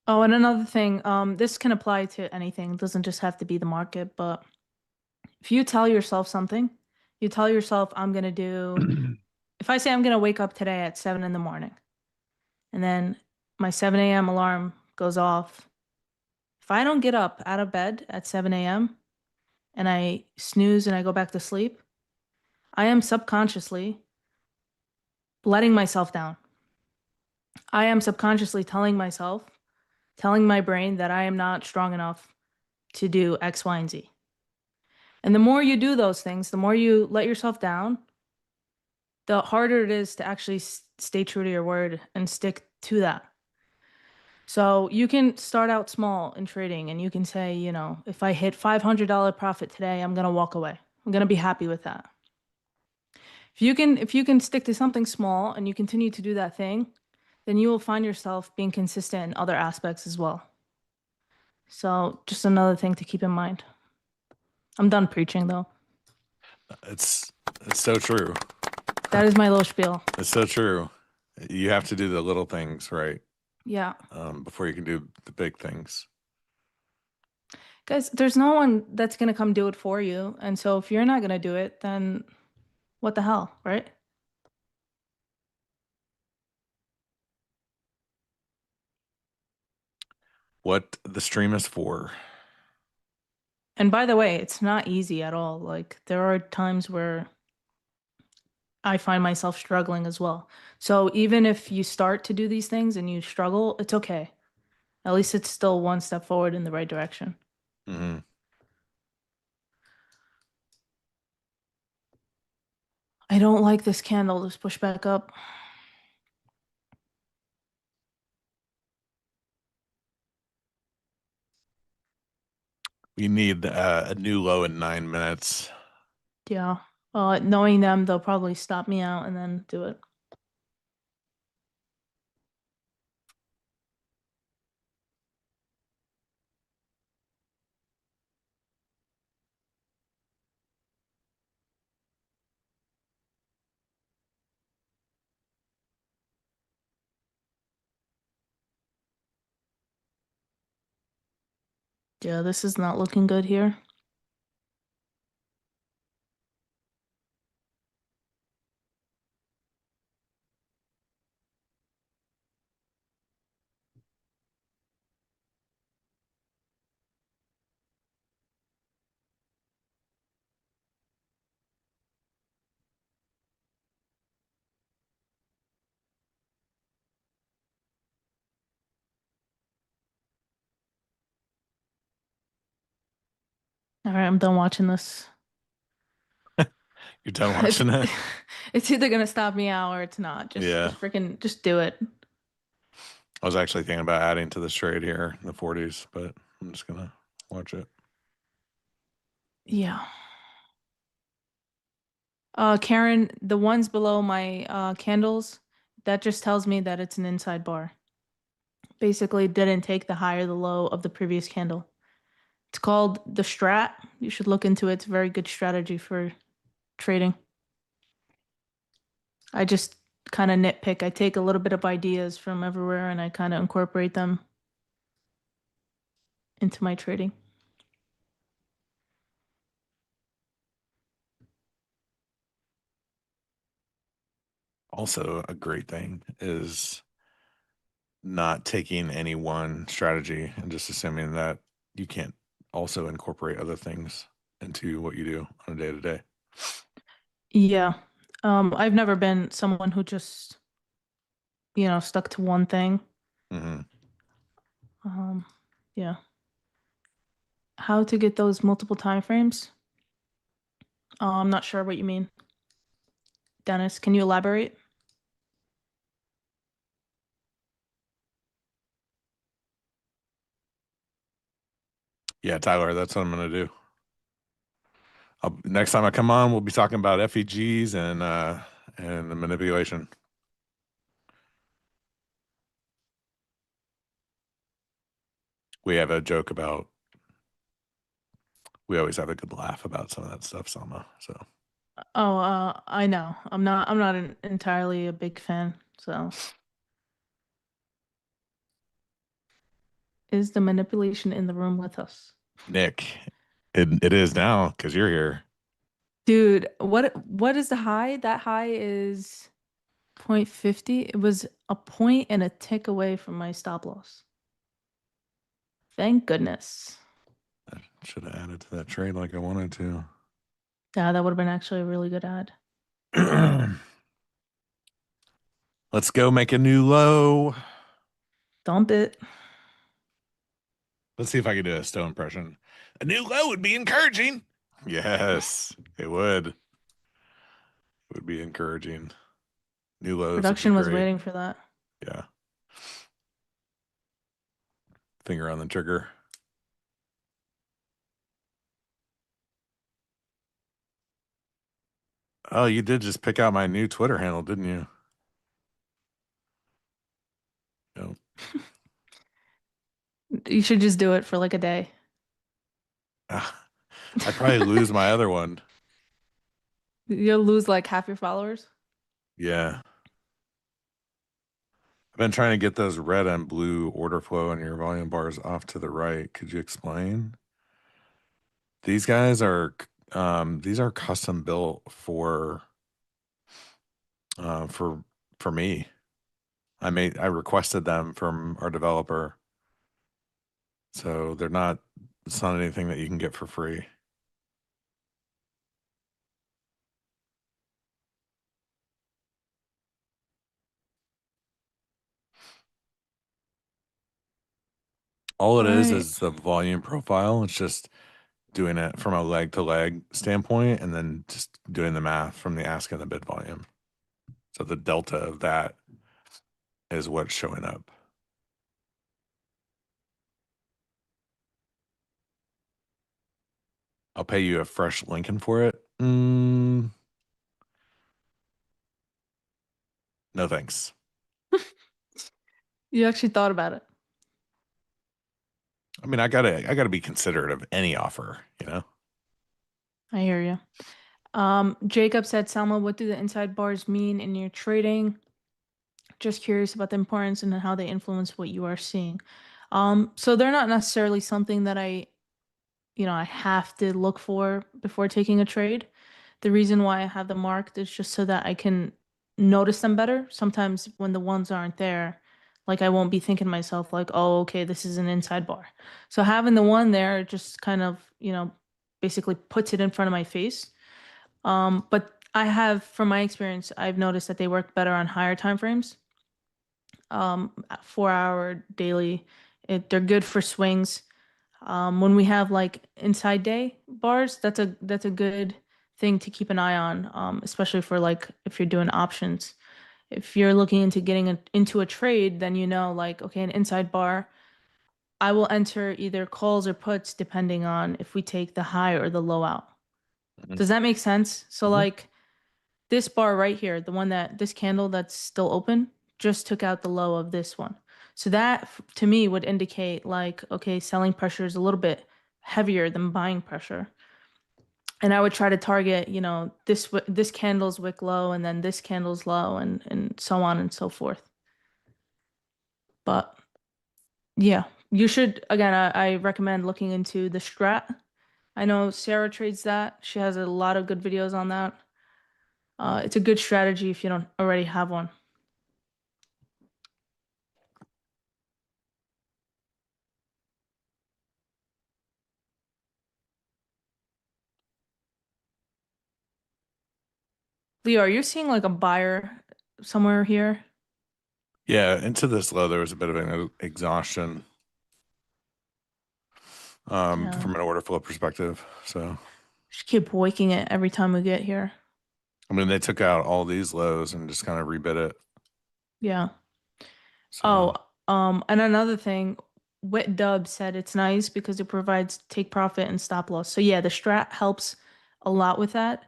Oh, and another thing, this can apply to anything. It doesn't just have to be the market, but if you tell yourself something, you tell yourself, I'm going to do, if I say I'm going to wake up today at 7 in the morning, and then my 7 a.m. alarm goes off If I don't get up out of bed at 7 a.m. and I snooze and I go back to sleep, I am subconsciously letting myself down. I am subconsciously telling my brain that I am not strong enough to do X, Y, and Z. And the more you do those things, the more you let yourself down, the harder it is to actually stay true to your word and stick to that. So you can start out small in trading and you can say, you know, if I hit $500 profit today, I'm going to walk away. I'm going to be happy with that. If you can stick to something small and you continue to do that thing, then you will find yourself being consistent in other aspects as well. So just another thing to keep in mind. I'm done preaching though. It's so true. That is my little spiel. It's so true. You have to do the little things right. Yeah. Before you can do the big things. Guys, there's no one that's going to come do it for you. And so if you're not going to do it, then what the hell, right? What the stream is for. And by the way, it's not easy at all. Like there are times where I find myself struggling as well. So even if you start to do these things and you struggle, it's okay. At least it's still one step forward in the right direction. Mm-hmm. I don't like this candle. Let's push back up. We need a new low in 9 minutes. Yeah. Knowing them, they'll probably stop me out and then do it. Yeah, this is not looking good here. All right, I'm done watching this. You're done watching it? It's either gonna stop me out or it's not. Just do it. I was actually thinking about adding to this trade here in the 40s, but I'm just gonna watch it. Yeah. Karen, the ones below my candles, that just tells me that it's an inside bar. Basically, didn't take the high or the low of the previous candle. It's called the strat. You should look into it. It's a very good strategy for trading. I just kind of nitpick. I take a little bit of ideas from everywhere and I kind of incorporate them into my trading. Also, a great thing is not taking any one strategy and just assuming that you can't also incorporate other things into what you do on a day to day. Yeah. I've never been someone who just, stuck to one thing. Mm-hmm. Yeah. How to get those multiple time frames? I'm not sure what you mean. Dennis, can you elaborate? Yeah, Tyler, that's what I'm gonna do. Next time I come on, we'll be talking about FEGs and the manipulation. We have a joke about. We always have a good laugh about some of that stuff, Salma. So. Oh, I know. I'm not entirely a big fan. So, is the manipulation in the room with us? Nick, it is now because you're here. Dude, what is the high? That high is 0.50. It was a point and a tick away from my stop loss. Thank goodness. I should have added to that trade like I wanted to. Yeah, that would have been actually a really good ad. Let's go make a new low. Dump it. Let's see if I can do a Stowe impression. A new low would be encouraging. Yes, it would. It would be encouraging. New lows would be Production was great. waiting for that. Yeah. Finger on the trigger. Oh, you did just pick out my new Twitter handle, didn't you? No. You should just do it for like a day. I'd probably lose my other one. You'll lose like half your followers. Yeah. I've been trying to get those red and blue order flow in your volume bars off to the right. Could you explain? These guys are these are custom built for me. I requested them from our developer. So it's not anything that you can get for free. All it Right. is the volume profile. It's just doing it from a leg to leg standpoint and then just doing the math from the ask and the bid volume. So the delta of that is what's showing up. I'll pay you a fresh Lincoln for it. No thanks. You actually thought about it. I mean, I gotta be considerate of any offer, you know? I hear you. Jacob said, Salma, what do the inside bars mean in your trading? Just curious about the importance and how they influence what you are seeing. So they're not necessarily something that I have to look for before taking a trade. The reason why I have them marked is just so that I can notice them better. Sometimes when the ones aren't there, like I won't be thinking to myself like, oh, okay, this is an inside bar. So having the one there just kind of, basically puts it in front of my face. But from my experience, I've noticed that they work better on higher time frames. 4 hour daily, they're good for swings. When we have like inside day bars, that's a good thing to keep an eye on, especially for like if you're doing options. If you're looking into getting into a trade, then like, okay, an inside bar, I will enter either calls or puts depending on if we take the high or the low out. Mhm. Does that make sense? So Mhm. like this bar right here, this candle that's still open, just took out the low of this one. So that to me would indicate like, okay, selling pressure is a little bit heavier than buying pressure. And I would try to target, this candle's wick low and then this candle's low and so on and so forth. But yeah, you should, again, I recommend looking into the strat. I know Sarah trades that. She has a lot of good videos on that. It's a good strategy if you don't already have one. Leo, are you seeing like a buyer somewhere here? Yeah, into this low, there was a bit of an exhaustion Yeah. from an order flow perspective. So, Just keep waking it every time we get here. I mean, they took out all these lows and just kind of rebid it. Yeah. So, And another thing, Wit Dub said it's nice because it provides take profit and stop loss. So yeah, the strat helps a lot with that.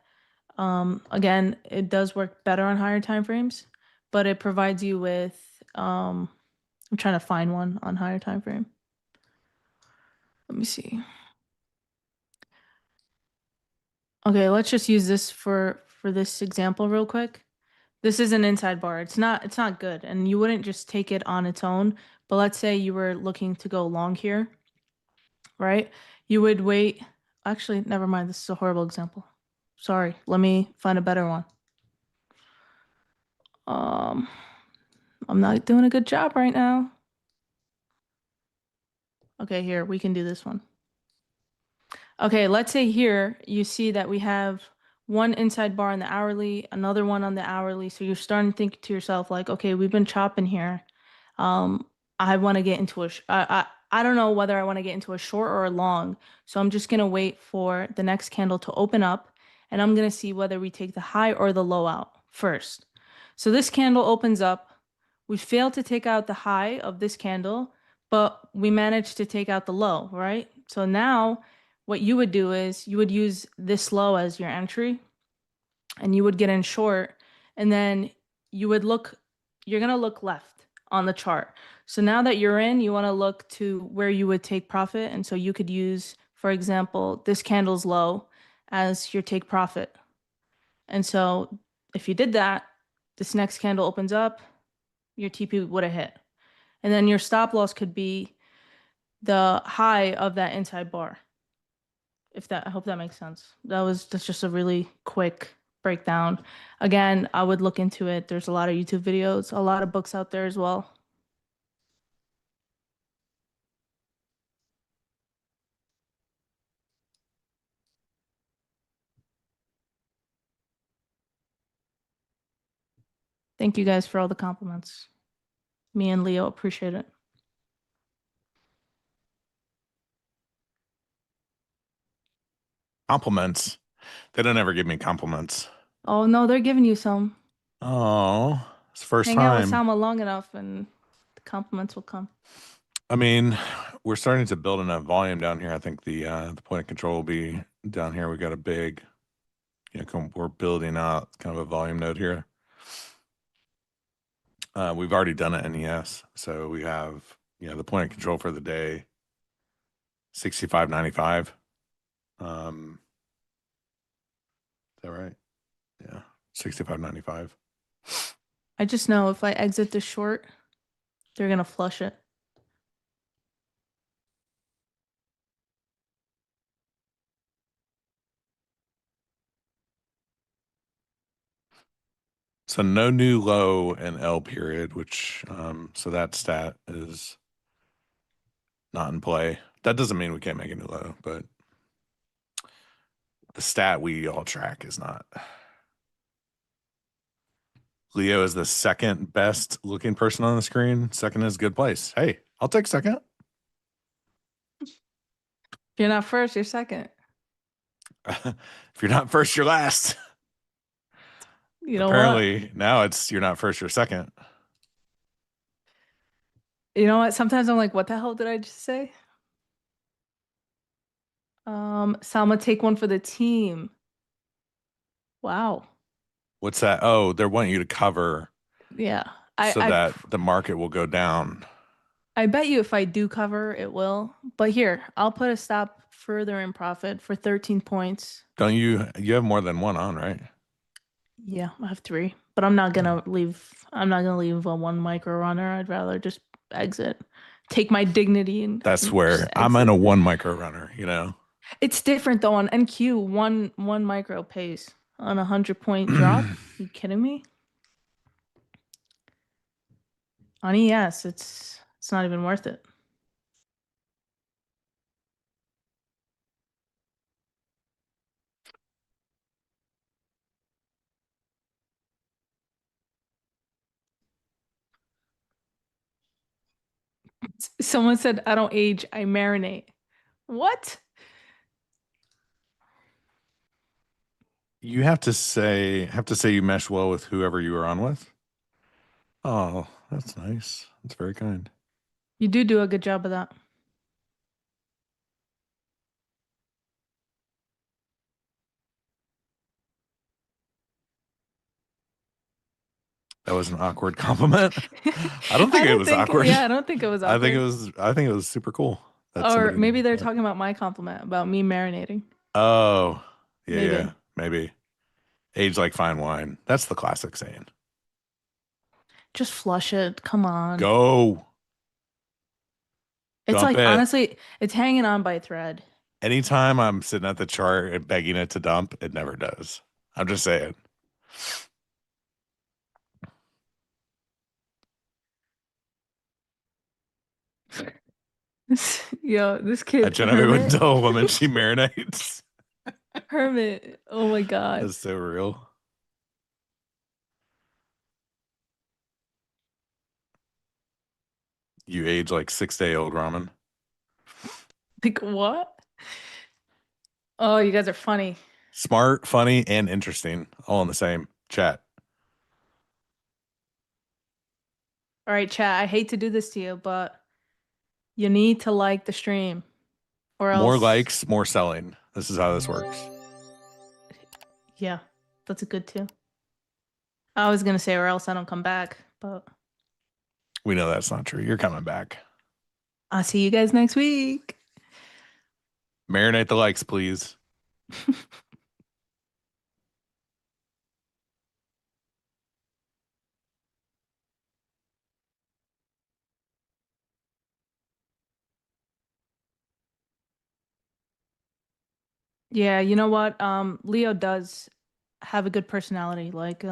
Again, it does work better on higher time frames, but it provides you with I'm trying to find one on higher time frame. Let me see. Okay, let's just use this for this example real quick. This is an inside bar. It's not good, and you wouldn't just take it on its own. But let's say you were looking to go long here, right? You would wait. Actually, never mind. This is a horrible example. Sorry. Let me find a better one. I'm not doing a good job right now. Okay, here, we can do this one. Okay, let's say here you see that we have one inside bar on the hourly, another one on the hourly. So you're starting to think to yourself like, okay, we've been chopping here. I want to get into I don't know whether I want to get into a short or a long. So I'm just going to wait for the next candle to open up and I'm going to see whether we take the high or the low out first. So this candle opens up. We failed to take out the high of this candle, but we managed to take out the low, right? So now what you would do is you would use this low as your entry and you would get in short and then you're going to look left on the chart. So now that you're in, you want to look to where you would take profit. And so you could use, for example, this candle's low as your take profit. And so if you did that, this next candle opens up, your TP would have hit. And then your stop loss could be the high of that inside bar. I hope that makes sense. That's just a really quick breakdown. Again, I would look into it. There's a lot of YouTube videos, a lot of books out there as well. Thank you guys for all the compliments. Me and Leo appreciate it. Compliments. They don't ever give me compliments. Oh no, they're giving you some. Oh, it's the first Hang out with time. Salma long enough and the compliments will come. I mean, we're starting to build enough volume down here. I think the point of control will be down here. We got a big, we're building out kind of a volume node here. We've already done an NES, so we have the point of control for the day, 65.95. Is that right? Yeah, 65.95. I just know if I exit this short, they're gonna flush it. So no new low in L period, which so that stat is not in play. That doesn't mean we can't make a new low, but the stat we all track is not. Leo is the second best looking person on the screen. Second is good place. Hey, I'll take second. If you're not first, you're second. If you're not first, you're last. You know Apparently, what? now it's you're not first, you're second. You know what? Sometimes I'm like, what the hell did I just say? Salma, take one for the team. Wow. What's that? Oh, they're wanting you to cover Yeah. so that the market will go down. I bet you if I do cover, it will. But here, I'll put a stop further in profit for 13 points. Don't you have more than one on, right? Yeah, I have 3. But I'm not gonna leave a 1 micro runner. I'd rather just exit. Take my dignity and That's just where I'm in exit. a 1 micro runner, It's different though on NQ. One micro pays on a 100-point drop. You kidding me? On ES, it's not even worth it. Someone said, I don't age, I marinate. What? You have to say you mesh well with whoever you were on with. Oh, that's nice. That's very kind. You do a good job of that. That was an awkward compliment. I don't think it was awkward. Yeah, I don't think it was awkward. I think it was super cool. Or maybe they're talking about my compliment about me marinating. Oh, yeah, Maybe. yeah, maybe. Age like fine wine. That's the classic saying. Just flush it. Come on. Go. It's Dump like, it. honestly, it's hanging on by a thread. Anytime I'm sitting at the chart and begging it to dump, it never does. I'm just saying. Yo, this A kid, Genevieve would Hermit. tell a woman she marinates. Hermit. Oh my God. That's so real. You age like 6-day-old ramen. Like, what? Oh, you guys are funny. Smart, funny, and interesting, all in the same chat. All right, chat. I hate to do this to you, but you need to like the stream or More else. likes, more selling. This is how this works. Yeah, that's a good too. I was gonna say, or else I don't come back, but We know that's not true. You're coming back. I'll see you guys next week. Marinate the likes, please. Yeah, you know what? Leo does have a good personality, like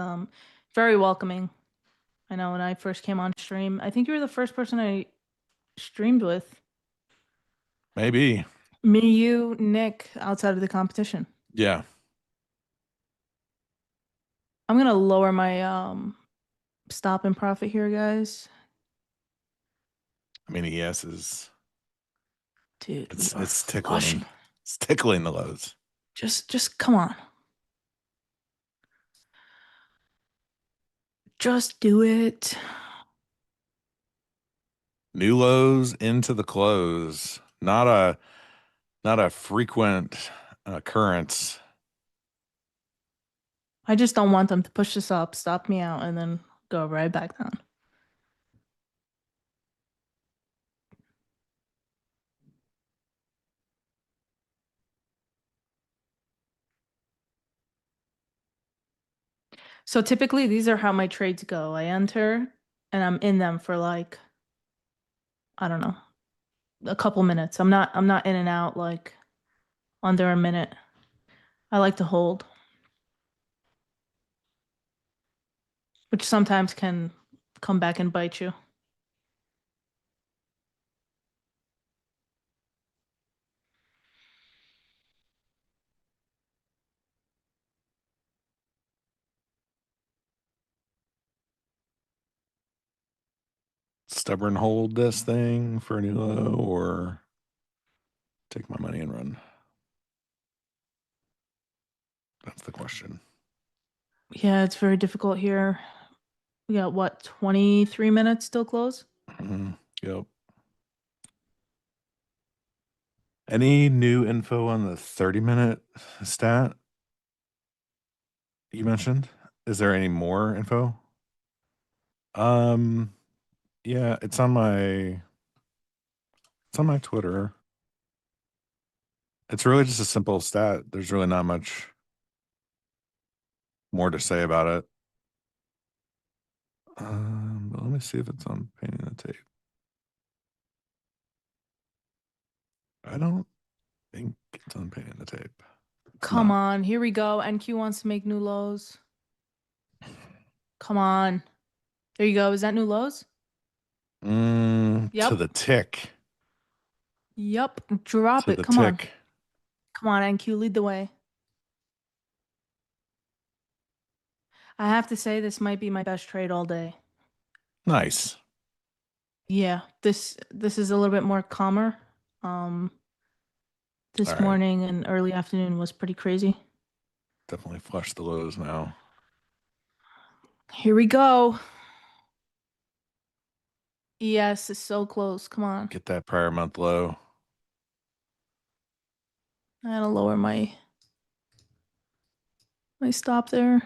very welcoming. I know when I first came on stream, I think you were the first person I streamed with. Maybe. Me, you, Nick, outside of the competition. Yeah. I'm gonna lower my stop and profit here, guys. I mean, ES is Dude, we it's are it's flushing. tickling. It's tickling the lows. Just come on. Just do it. New lows into the close. Not a frequent occurrence. I just don't want them to push this up, stop me out, and then go right back down. So typically these are how my trades go. I enter and I'm in them for like, I don't know, a couple minutes. I'm not in and out like under a minute. I like to hold, which sometimes can come back and bite you. Stubborn hold this thing for a new low or take my money and run? That's the question. Yeah, it's very difficult here. We got what, 23 minutes till close? Yep. Any new info on the 30-minute stat you mentioned? Is there any more info? Yeah, it's on my Twitter. It's really just a simple stat. There's really not much more to say about it. But let me see if it's on painting the tape. I don't think it's on painting the tape. Come on, here we go. NQ wants to make new lows. Come on. There you go. Is that new lows? Yep. To the tick. Yep. Drop To it. the Come on. tick. Come on, NQ, lead the way. I have to say this might be my best trade all day. Nice. Yeah, this is a little bit more calmer. This All right. morning and early afternoon was pretty crazy. Definitely flush the lows now. Here we go. ES is so close. Come on. Get that prior month low. I gotta lower my stop there.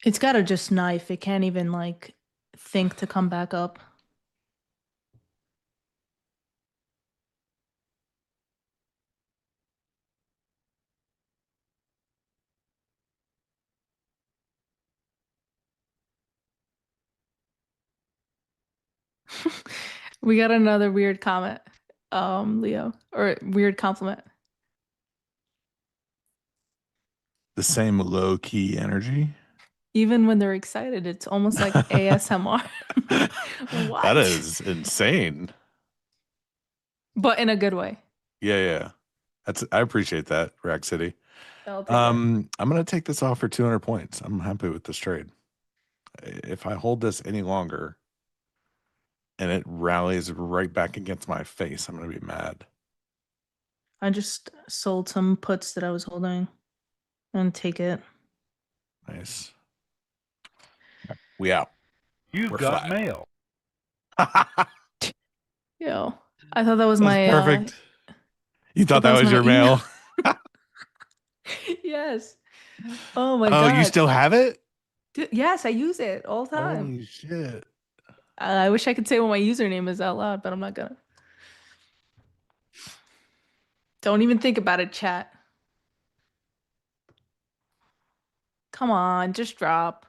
It's gotta just knife. It can't even like think to come back up. We got another weird comment, Leo, or weird compliment. The same low key energy. Even when they're excited, it's almost like ASMR. That What? is insane. But in a good way. Yeah. I appreciate that, Rack City. I'll take it. I'm gonna take this off for 200 points. I'm happy with this trade. If I hold this any longer and it rallies right back against my face, I'm gonna be mad. I just sold some puts that I was holding and take it. Nice. We out. You've We're got flat. mail. Yo, I thought that was That's my perfect. You thought that that was was my your mail? Yes. Oh my Oh, God. you still have it? Dude, yes, I use it all the time. Holy shit. I wish I could say what my username is out loud, but I'm not gonna. Don't even think about it, chat. Come on, just drop.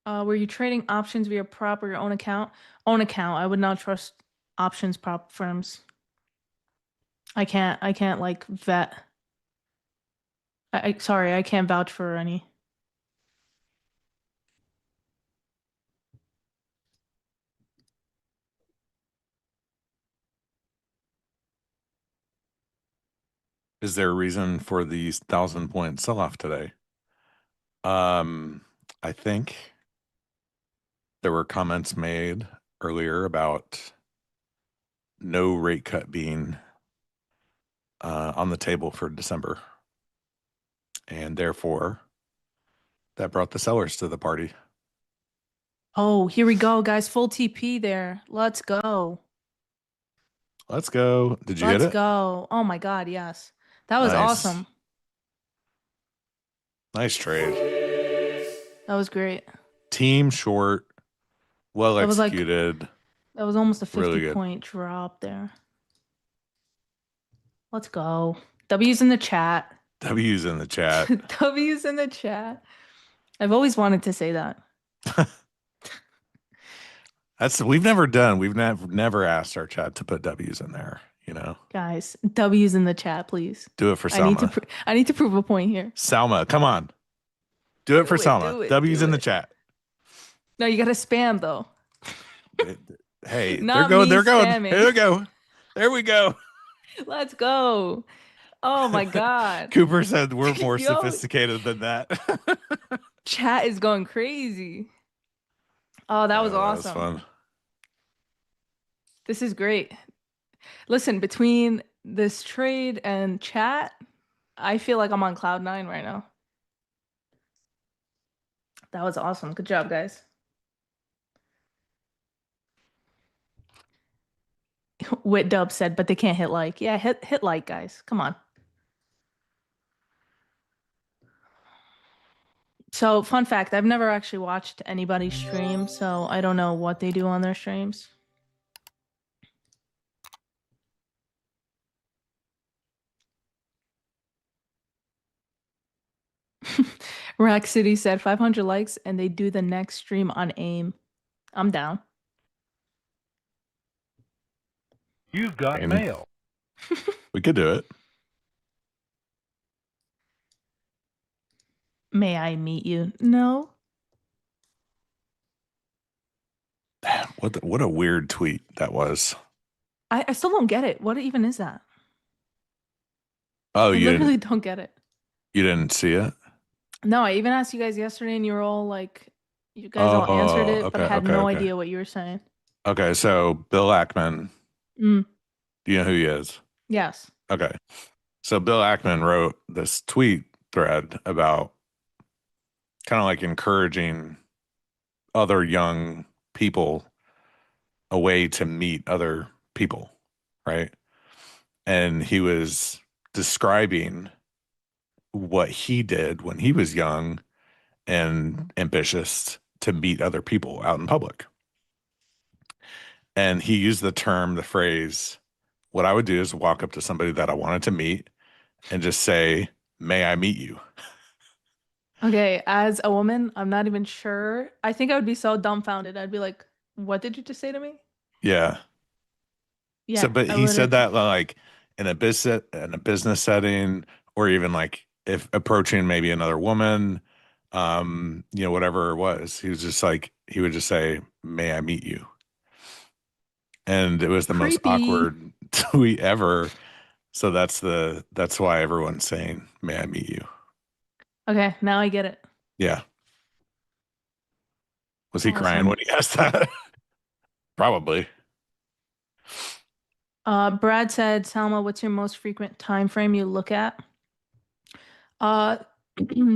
Were you trading options via prop or your own account? Own account. I would not trust options prop firms. I can't like vet. Sorry, I can't vouch for any. Is there a reason for the 1,000-point sell-off today? I think there were comments made earlier about no rate cut being on the table for December. And therefore, that brought the sellers to the party. Oh, here we go, guys. Full TP there. Let's go. Let's go. Did you Let's hit it? go. Oh my God, yes. That was Nice. awesome. Nice trade. That was great. Team short, well That was like executed. that was almost a Really 50 good. point drop there. Let's go. W's in the chat. W's in the chat. W's in the chat. I've always wanted to say that. We've never asked our chat to put W's in there, you know. Guys, W's in the chat, please. Do it for I need to Salma. I need to prove a point here. Salma, come on. Do it for Salma. do it, W's do in the it. chat. No, you gotta spam though. Hey, Not they're me going. spamming. Here we go. There we go. Let's go. Oh my God. Cooper said we're more Yo. sophisticated than that. Chat is going crazy. Oh, that was Oh, awesome. That was fun. This is great. Listen, between this trade and chat, I feel like I'm on cloud 9 right now. That was awesome. Good job, guys. Wit Dub said, but they can't hit like. Yeah, hit like, guys. Come on. So, fun fact, I've never actually watched anybody stream, so I don't know what they do on their streams. Rack City said 500 likes and they do the next stream on AIM. I'm down. You've got mail. We could do it. May I meet you? No. What a weird tweet that was. I still don't get it. What even is that? Oh, I literally don't get it. You didn't see it? No, I even asked you guys yesterday and you were all like, you guys all answered it, but I had no idea what you were saying. Okay, so Bill Ackman. Mm. Do you know who he is? Yes. Okay. So Bill Ackman wrote this tweet thread about kind of like encouraging other young people a way to meet other people, right? And he was describing what he did when he was young and ambitious to meet other people out in public. And he used the phrase, what I would do is walk up to somebody that I wanted to meet and just say, may I meet you? Okay, as a woman, I'm not even sure. I think I would be so dumbfounded. I'd be like, What did you just say to me? Yeah. So, Yeah, but I he would. said that like in a business setting, or even like if approaching maybe another woman, whatever it was, he was just like he would just say, "May I meet you?" And it was the most Creepy. awkward tweet ever. So that's why everyone's saying, "May I meet you?" Okay, now I get it. Yeah. Was he crying Awesome. when he asked that? Probably. Brad said, Salma, what's your most frequent time frame you look at? Uh,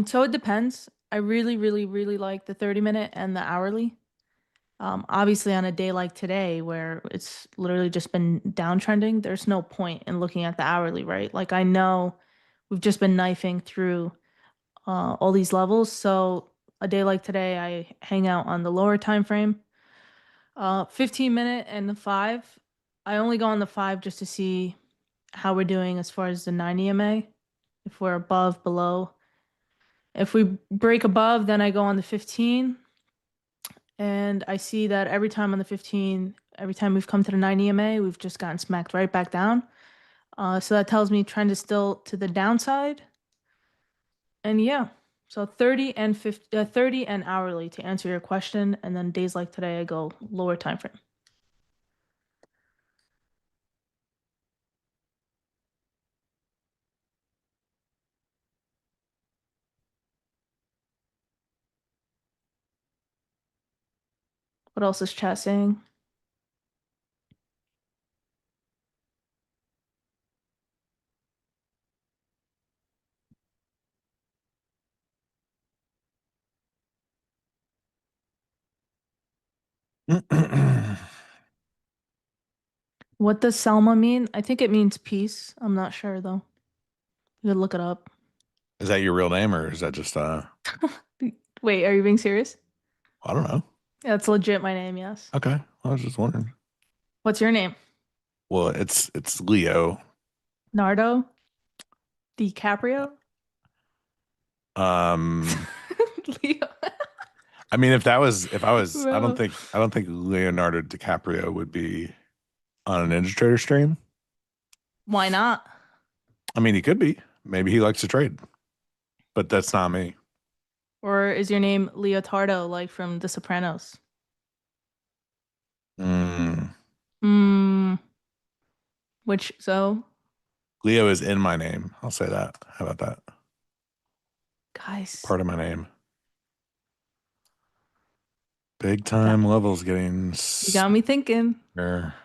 so it depends. I really, really, really like the 30-minute and the hourly. Obviously, on a day like today, where it's literally just been downtrending, there's no point in looking at the hourly, right? Like I know we've just been knifing through all these levels, so a day like today, I hang out on the lower time frame. 15-minute and the 5. I only go on the 5 just to see how we're doing as far as the 9 EMA, if we're above, below. If we break above, then I go on the 15. And I see that every time on the 15, every time we've come to the 9 EMA, we've just gotten smacked right back down. So that tells me trend is still to the downside. And yeah, so 30 and 50, 30 and hourly to answer your question. And then days like today, I go lower time frame. What else is chat saying? What does Salma mean? I think it means peace. I'm not sure though. You could look it up. Is that your real name or is that just Wait, are you being serious? I don't know. Yeah, it's legit my name, yes. Okay. I was just wondering. What's your name? Well, it's Leo. Nardo? DiCaprio? Um Leo. I mean if I was Bro. I don't think Leonardo DiCaprio would be on a NinjaTrader stream. Why not? I mean he could be. Maybe he likes to trade. But that's not me. Or is your name Leotardo, like from The Sopranos? Mm. Hmm. Which, so, Leo is in my name. I'll say that. How about that? guys, Part of my name. Big got, time levels getting you got me thinking. there.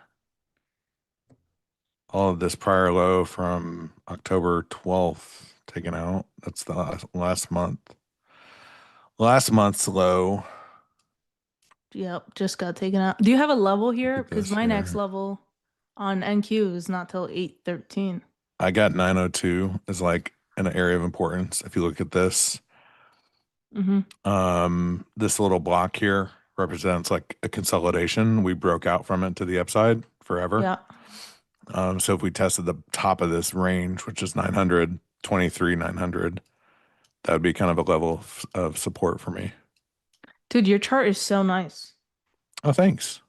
All of this prior low from October 12th taken out. That's the last month. Last month's low. Yep, just got taken out. Do you have a level Look here? at Because this my next here. level on NQ is not till 8:13. I got 902 as like an area of importance. If you look at this, Mm-hmm. this little block here represents like a consolidation. We broke out from it to the upside forever. Yeah. So if we tested the top of this range, which is 900, 900, that would be kind of a level of support for me. Dude, your chart is so nice. Oh, thanks.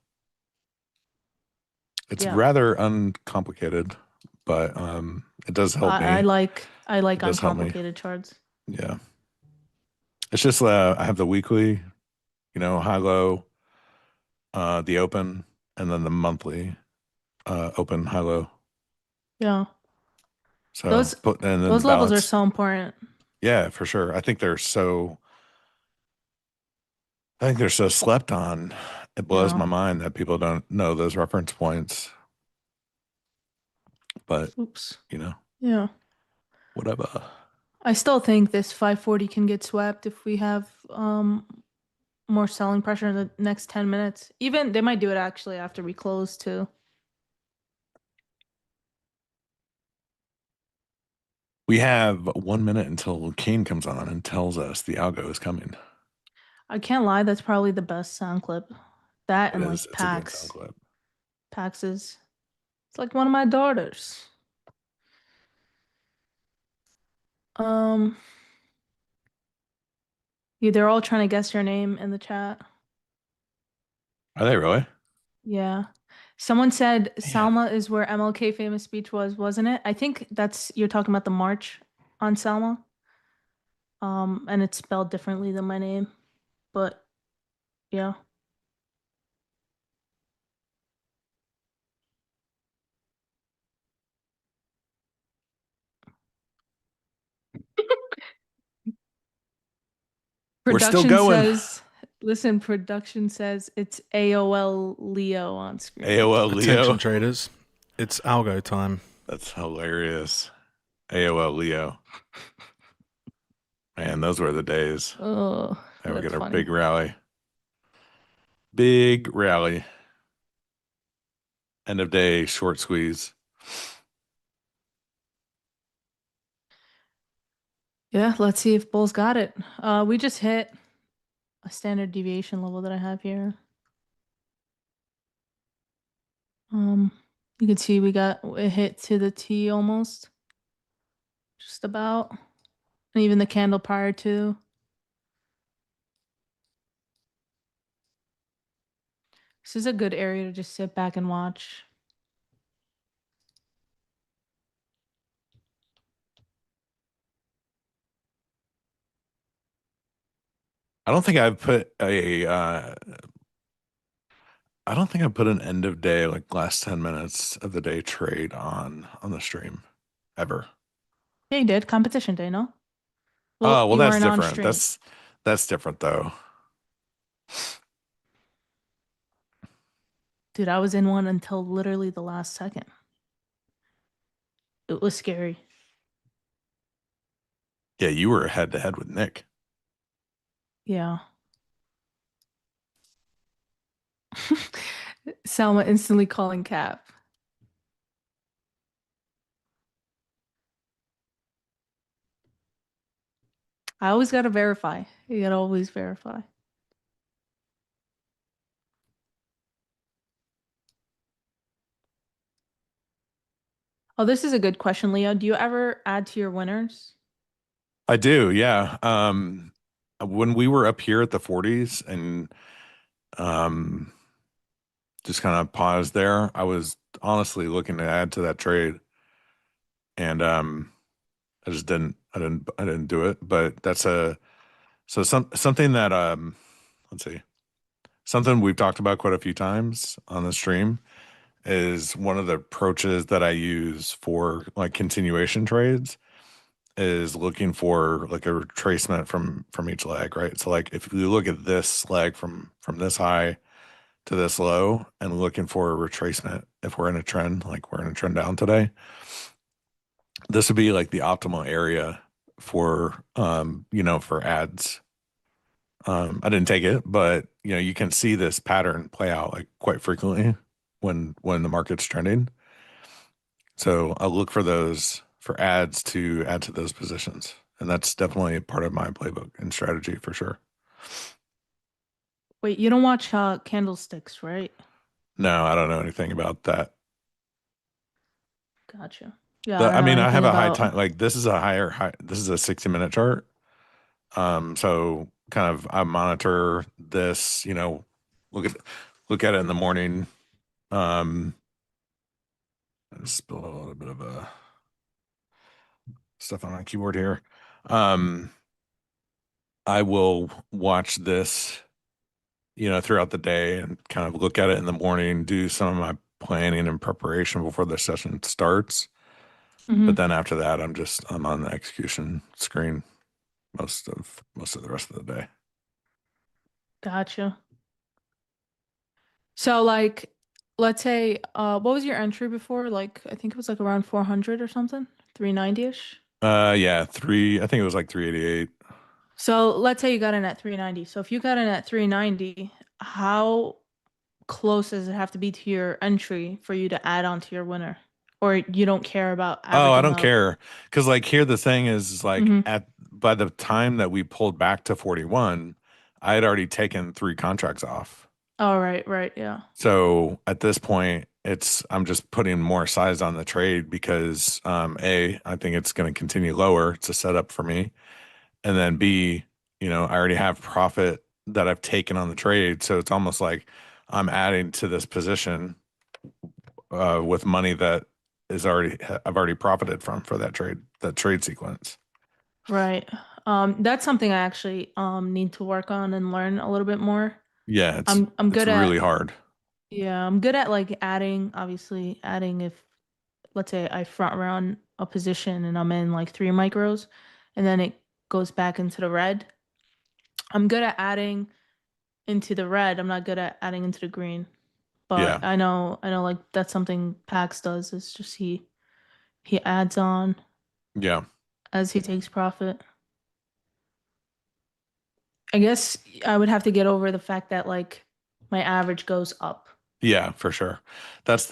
It's Yeah. rather uncomplicated, but it does help I me. like I like It does help me. uncomplicated charts. Yeah. It's just I have the weekly, high low, the open, and then the monthly open high low. Yeah. So Those and then the those levels are balance. so important. Yeah, for sure. I think they're so slept on. It blows Yeah. my mind that people don't know those reference points. But, Oops. you know, Yeah. whatever. I still think this 540 can get swept if we have more selling pressure in the next 10 minutes. Even they might do it actually after we close too. We have 1 minute until Kane comes on and tells us the algo is coming. I can't lie, that's probably the best sound clip. That and like It's a good sound clip. Pax is it's like one of my daughters. Um yeah, they're all trying to guess your name in the chat. Are they really? Yeah. Someone said Man. Salma is where MLK famous speech was, wasn't it? I think you're talking about the march on Salma. And it's spelled differently than my name, but yeah. We're still Production going. says, listen, production says it's AOL Leo on screen. AOL Leo. Attention traders, it's algo time. That's hilarious. AOL Leo. Man, those were the days. Oh, They were that's getting a funny. big rally. Big rally. End of day short squeeze. Yeah, let's see if Bulls got it. We just hit a standard deviation level that I have here. You can see we got a hit to the T almost. Just about. And even the candle prior to. This is a good area to just sit back and watch. I don't think I've put I don't think I put an end of day, like last 10 minutes of the day trade on the stream ever. Yeah, you did. Competition day, no? Oh, well, you that's weren't on different. stream. That's different though. Dude, I was in one until literally the last second. It was scary. Yeah, you were head to head with Nick. Yeah. Salma instantly calling Cap. I always gotta verify. You gotta always verify. Oh, this is a good question, Leo. Do you ever add to your winners? I do, yeah. When we were up here at the 40s and just kind of paused there, I was honestly looking to add to that trade. And I just I didn't do it. But that's something that let's see. Something we've talked about quite a few times on the stream is one of the approaches that I use for like continuation trades is looking for like a retracement from each leg, right? So like if you look at this leg from this high to this low and looking for a retracement, if we're in a trend, like we're in a trend down today, this would be like the optimal area for for ads. I didn't take it, but you can see this pattern play out like quite frequently when the market's trending. So I'll look for those for ads to add to those positions. And that's definitely a part of my playbook and strategy for sure. Wait, you don't watch candlesticks, right? No, I don't know anything about that. Gotcha. Yeah, I I don't know mean, I have anything a high about. time, like this is a high, this is a 60-minute chart. So kind of I monitor this, look at it in the morning. I just spilled a little bit of stuff on my keyboard here. I will watch this, throughout the day and kind of look at it in the morning, do some of my planning and preparation before the session starts. Mhm. But then after that, I'm on the execution screen most of the rest of the day. Gotcha. So like, let's say, what was your entry before? Like, I think it was like around 400 or something, 390-ish. Yeah, I think it was like 388. So let's say you got in at 390. So if you got in at 390, how close does it have to be to your entry for you to add on to your winner? Or you don't care about Oh, I averaging don't up? care. Because like here the thing is like Mhm. by the time that we pulled back to 41, I had already taken 3 contracts off. Oh, right, yeah. So at this point, I'm just putting more size on the trade because I think it's going to continue lower. It's a setup for me. And then B, I already have profit that I've taken on the trade. So it's almost like I'm adding to this position with money that is I've already profited from for that trade sequence. Right. That's something I actually need to work on and learn a little bit more. Yeah, I'm it's good really at hard. Yeah, I'm good at like obviously adding if let's say I front run a position and I'm in like 3 micros and then it goes back into the red. I'm good at adding into the red. I'm not good at adding into the green. Yeah. But I know like that's something Pax does. It's just he adds on Yeah. as he takes profit. I guess I would have to get over the fact that like my average goes up. Yeah, for sure. That's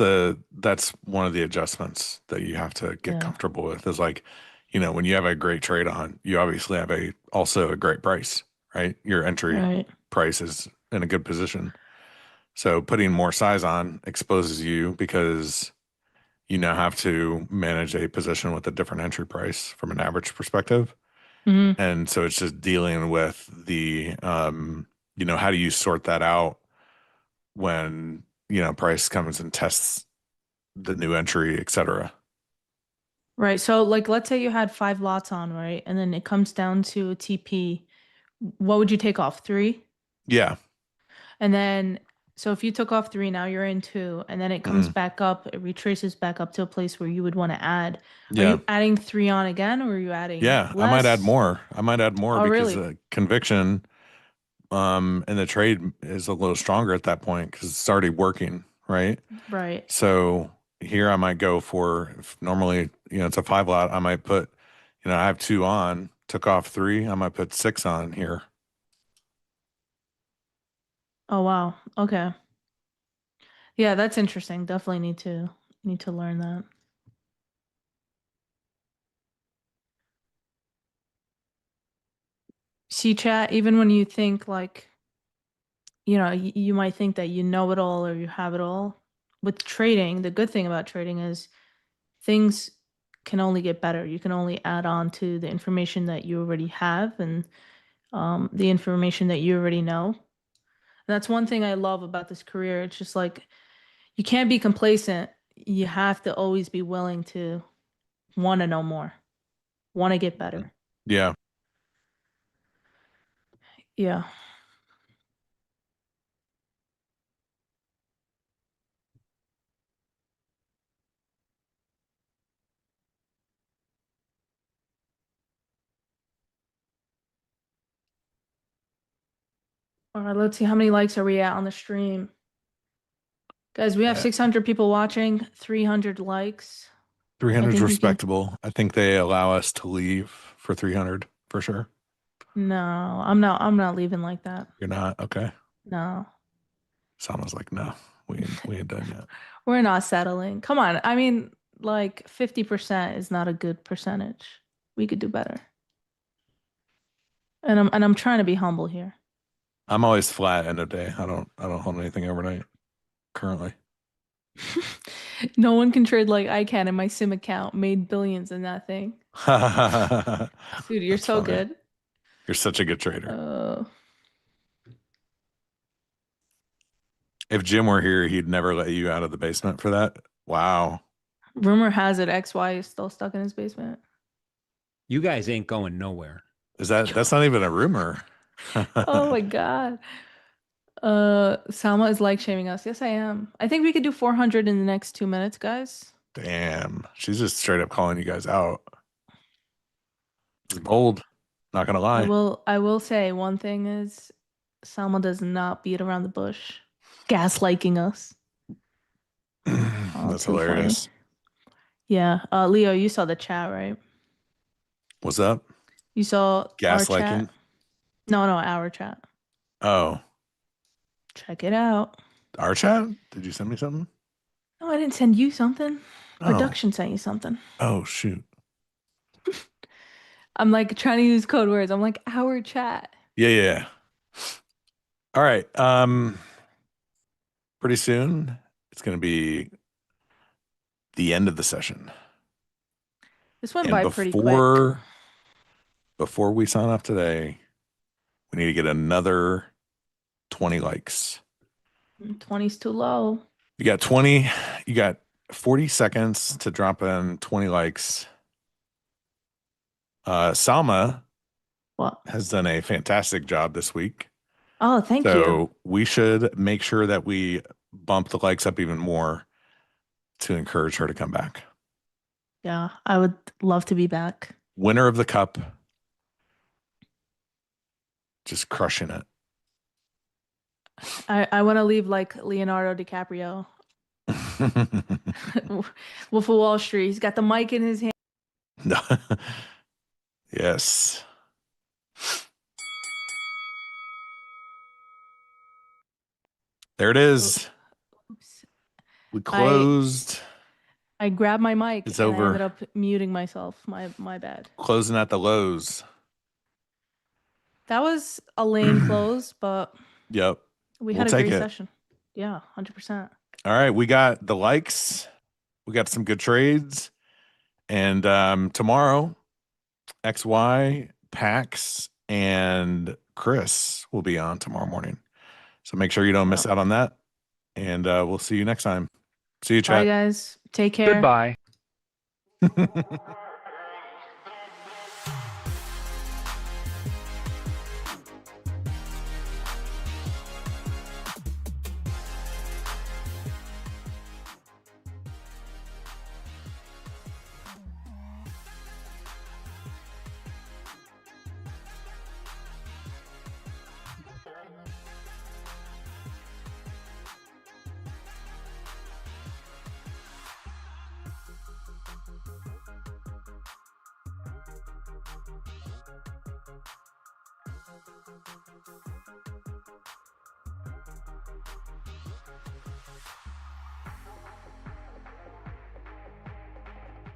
one of the adjustments that you have to get Yeah. comfortable with is like, when you have a great trade on, you obviously have also a great price, right? Your entry Right. price is in a good position. So putting more size on exposes you because you now have to manage a position with a different entry price from an average perspective. Hmm. And so it's just dealing with the, how do you sort that out when, price comes and tests the new entry, et cetera. Right. So like let's say you had 5 lots on, right? And then it comes down to a TP. What would you take off? 3? Yeah. And then so if you took off 3, now you're in 2, and then it comes Mhm. back up, it retraces back up to a place where you would want to add. Are Yeah. you adding 3 on again or are you adding Yeah. I might add less? more. Oh, Because really? the conviction in the trade is a little stronger at that point because it's already working, right? Right. So here I might go for, if normally, it's a 5 lot, I might put, I have 2 on, took off 3, I might put 6 on here. Oh, wow. Okay. Yeah, that's interesting. Definitely need to learn that. See, chat, even when you think like, you might think that you know it all or you have it all. With trading, the good thing about trading is things can only get better. You can only add on to the information that you already have and the information that you already know. And that's one thing I love about this career. It's just like you can't be complacent. You have to always be willing to want to know more, want to get better. Yeah. Yeah. All right, let's see how many likes are we at on the stream. Guys, we have 600 people watching, 300 likes. 300 is think we can. respectable. I think they allow us to leave for 300 for sure. No, I'm not leaving like that. You're not? Okay. No. Salma's like, no, we ain't done yet. We're not settling. Come on. I mean, like 50% is not a good percentage. We could do better. And I'm trying to be humble here. I'm always flat end of day. I don't hold anything overnight currently. No one can trade like I can in my sim account. Made billions in that thing. Dude, you're That's so funny. good. You're such a good trader. If Jim were here, he'd never let you out of the basement for that. Wow. Rumor has it XY is still stuck in his basement. You guys ain't going nowhere. That's not even a rumor. Oh my God. Salma is like shaming us. Yes, I am. I think we could do 400 in the next 2 minutes, guys. Damn. She's just straight up calling you guys out. It's bold. Not gonna lie. I will say one thing is Salma does not beat around the bush. Gaslighting us. That's too funny. hilarious. Yeah. Leo, you saw the chat, right? What's up? You saw our chat? Gaslighting? No, our chat. Oh, Check it out. our chat? Did you send me something? No, I didn't send you something. Oh. Production sent you something. Oh, shoot. I'm like trying to use code words. I'm like, our chat. Yeah. All right. Pretty soon it's gonna be the end of the session. This went And by pretty quick. before we sign off today, we need to get another 20 likes. 20's too low. You got 40 seconds to drop in 20 likes. Salma What? has done a fantastic job this week. Oh, thank you. So we should make sure that we bump the likes up even more to encourage her to come back. Yeah, I would love to be back. Winner of the cup. Just crushing it. I want to leave like Leonardo DiCaprio. Wolf of Wall Street. He's got the mic in his hand. Yes. There it is. Oops. We closed. I grabbed my mic It's and over. I ended up muting myself. My bad. Closing at the lows. That was a lame close, but Yep. we We'll had a take great it. session. Yeah, 100%. All right. We got the likes. We got some good trades. And tomorrow, XY, Pax, and Chris will be on tomorrow morning. So make sure you don't miss out on that. And we'll see you next time. See you, chat. Bye, guys. Take care. Goodbye.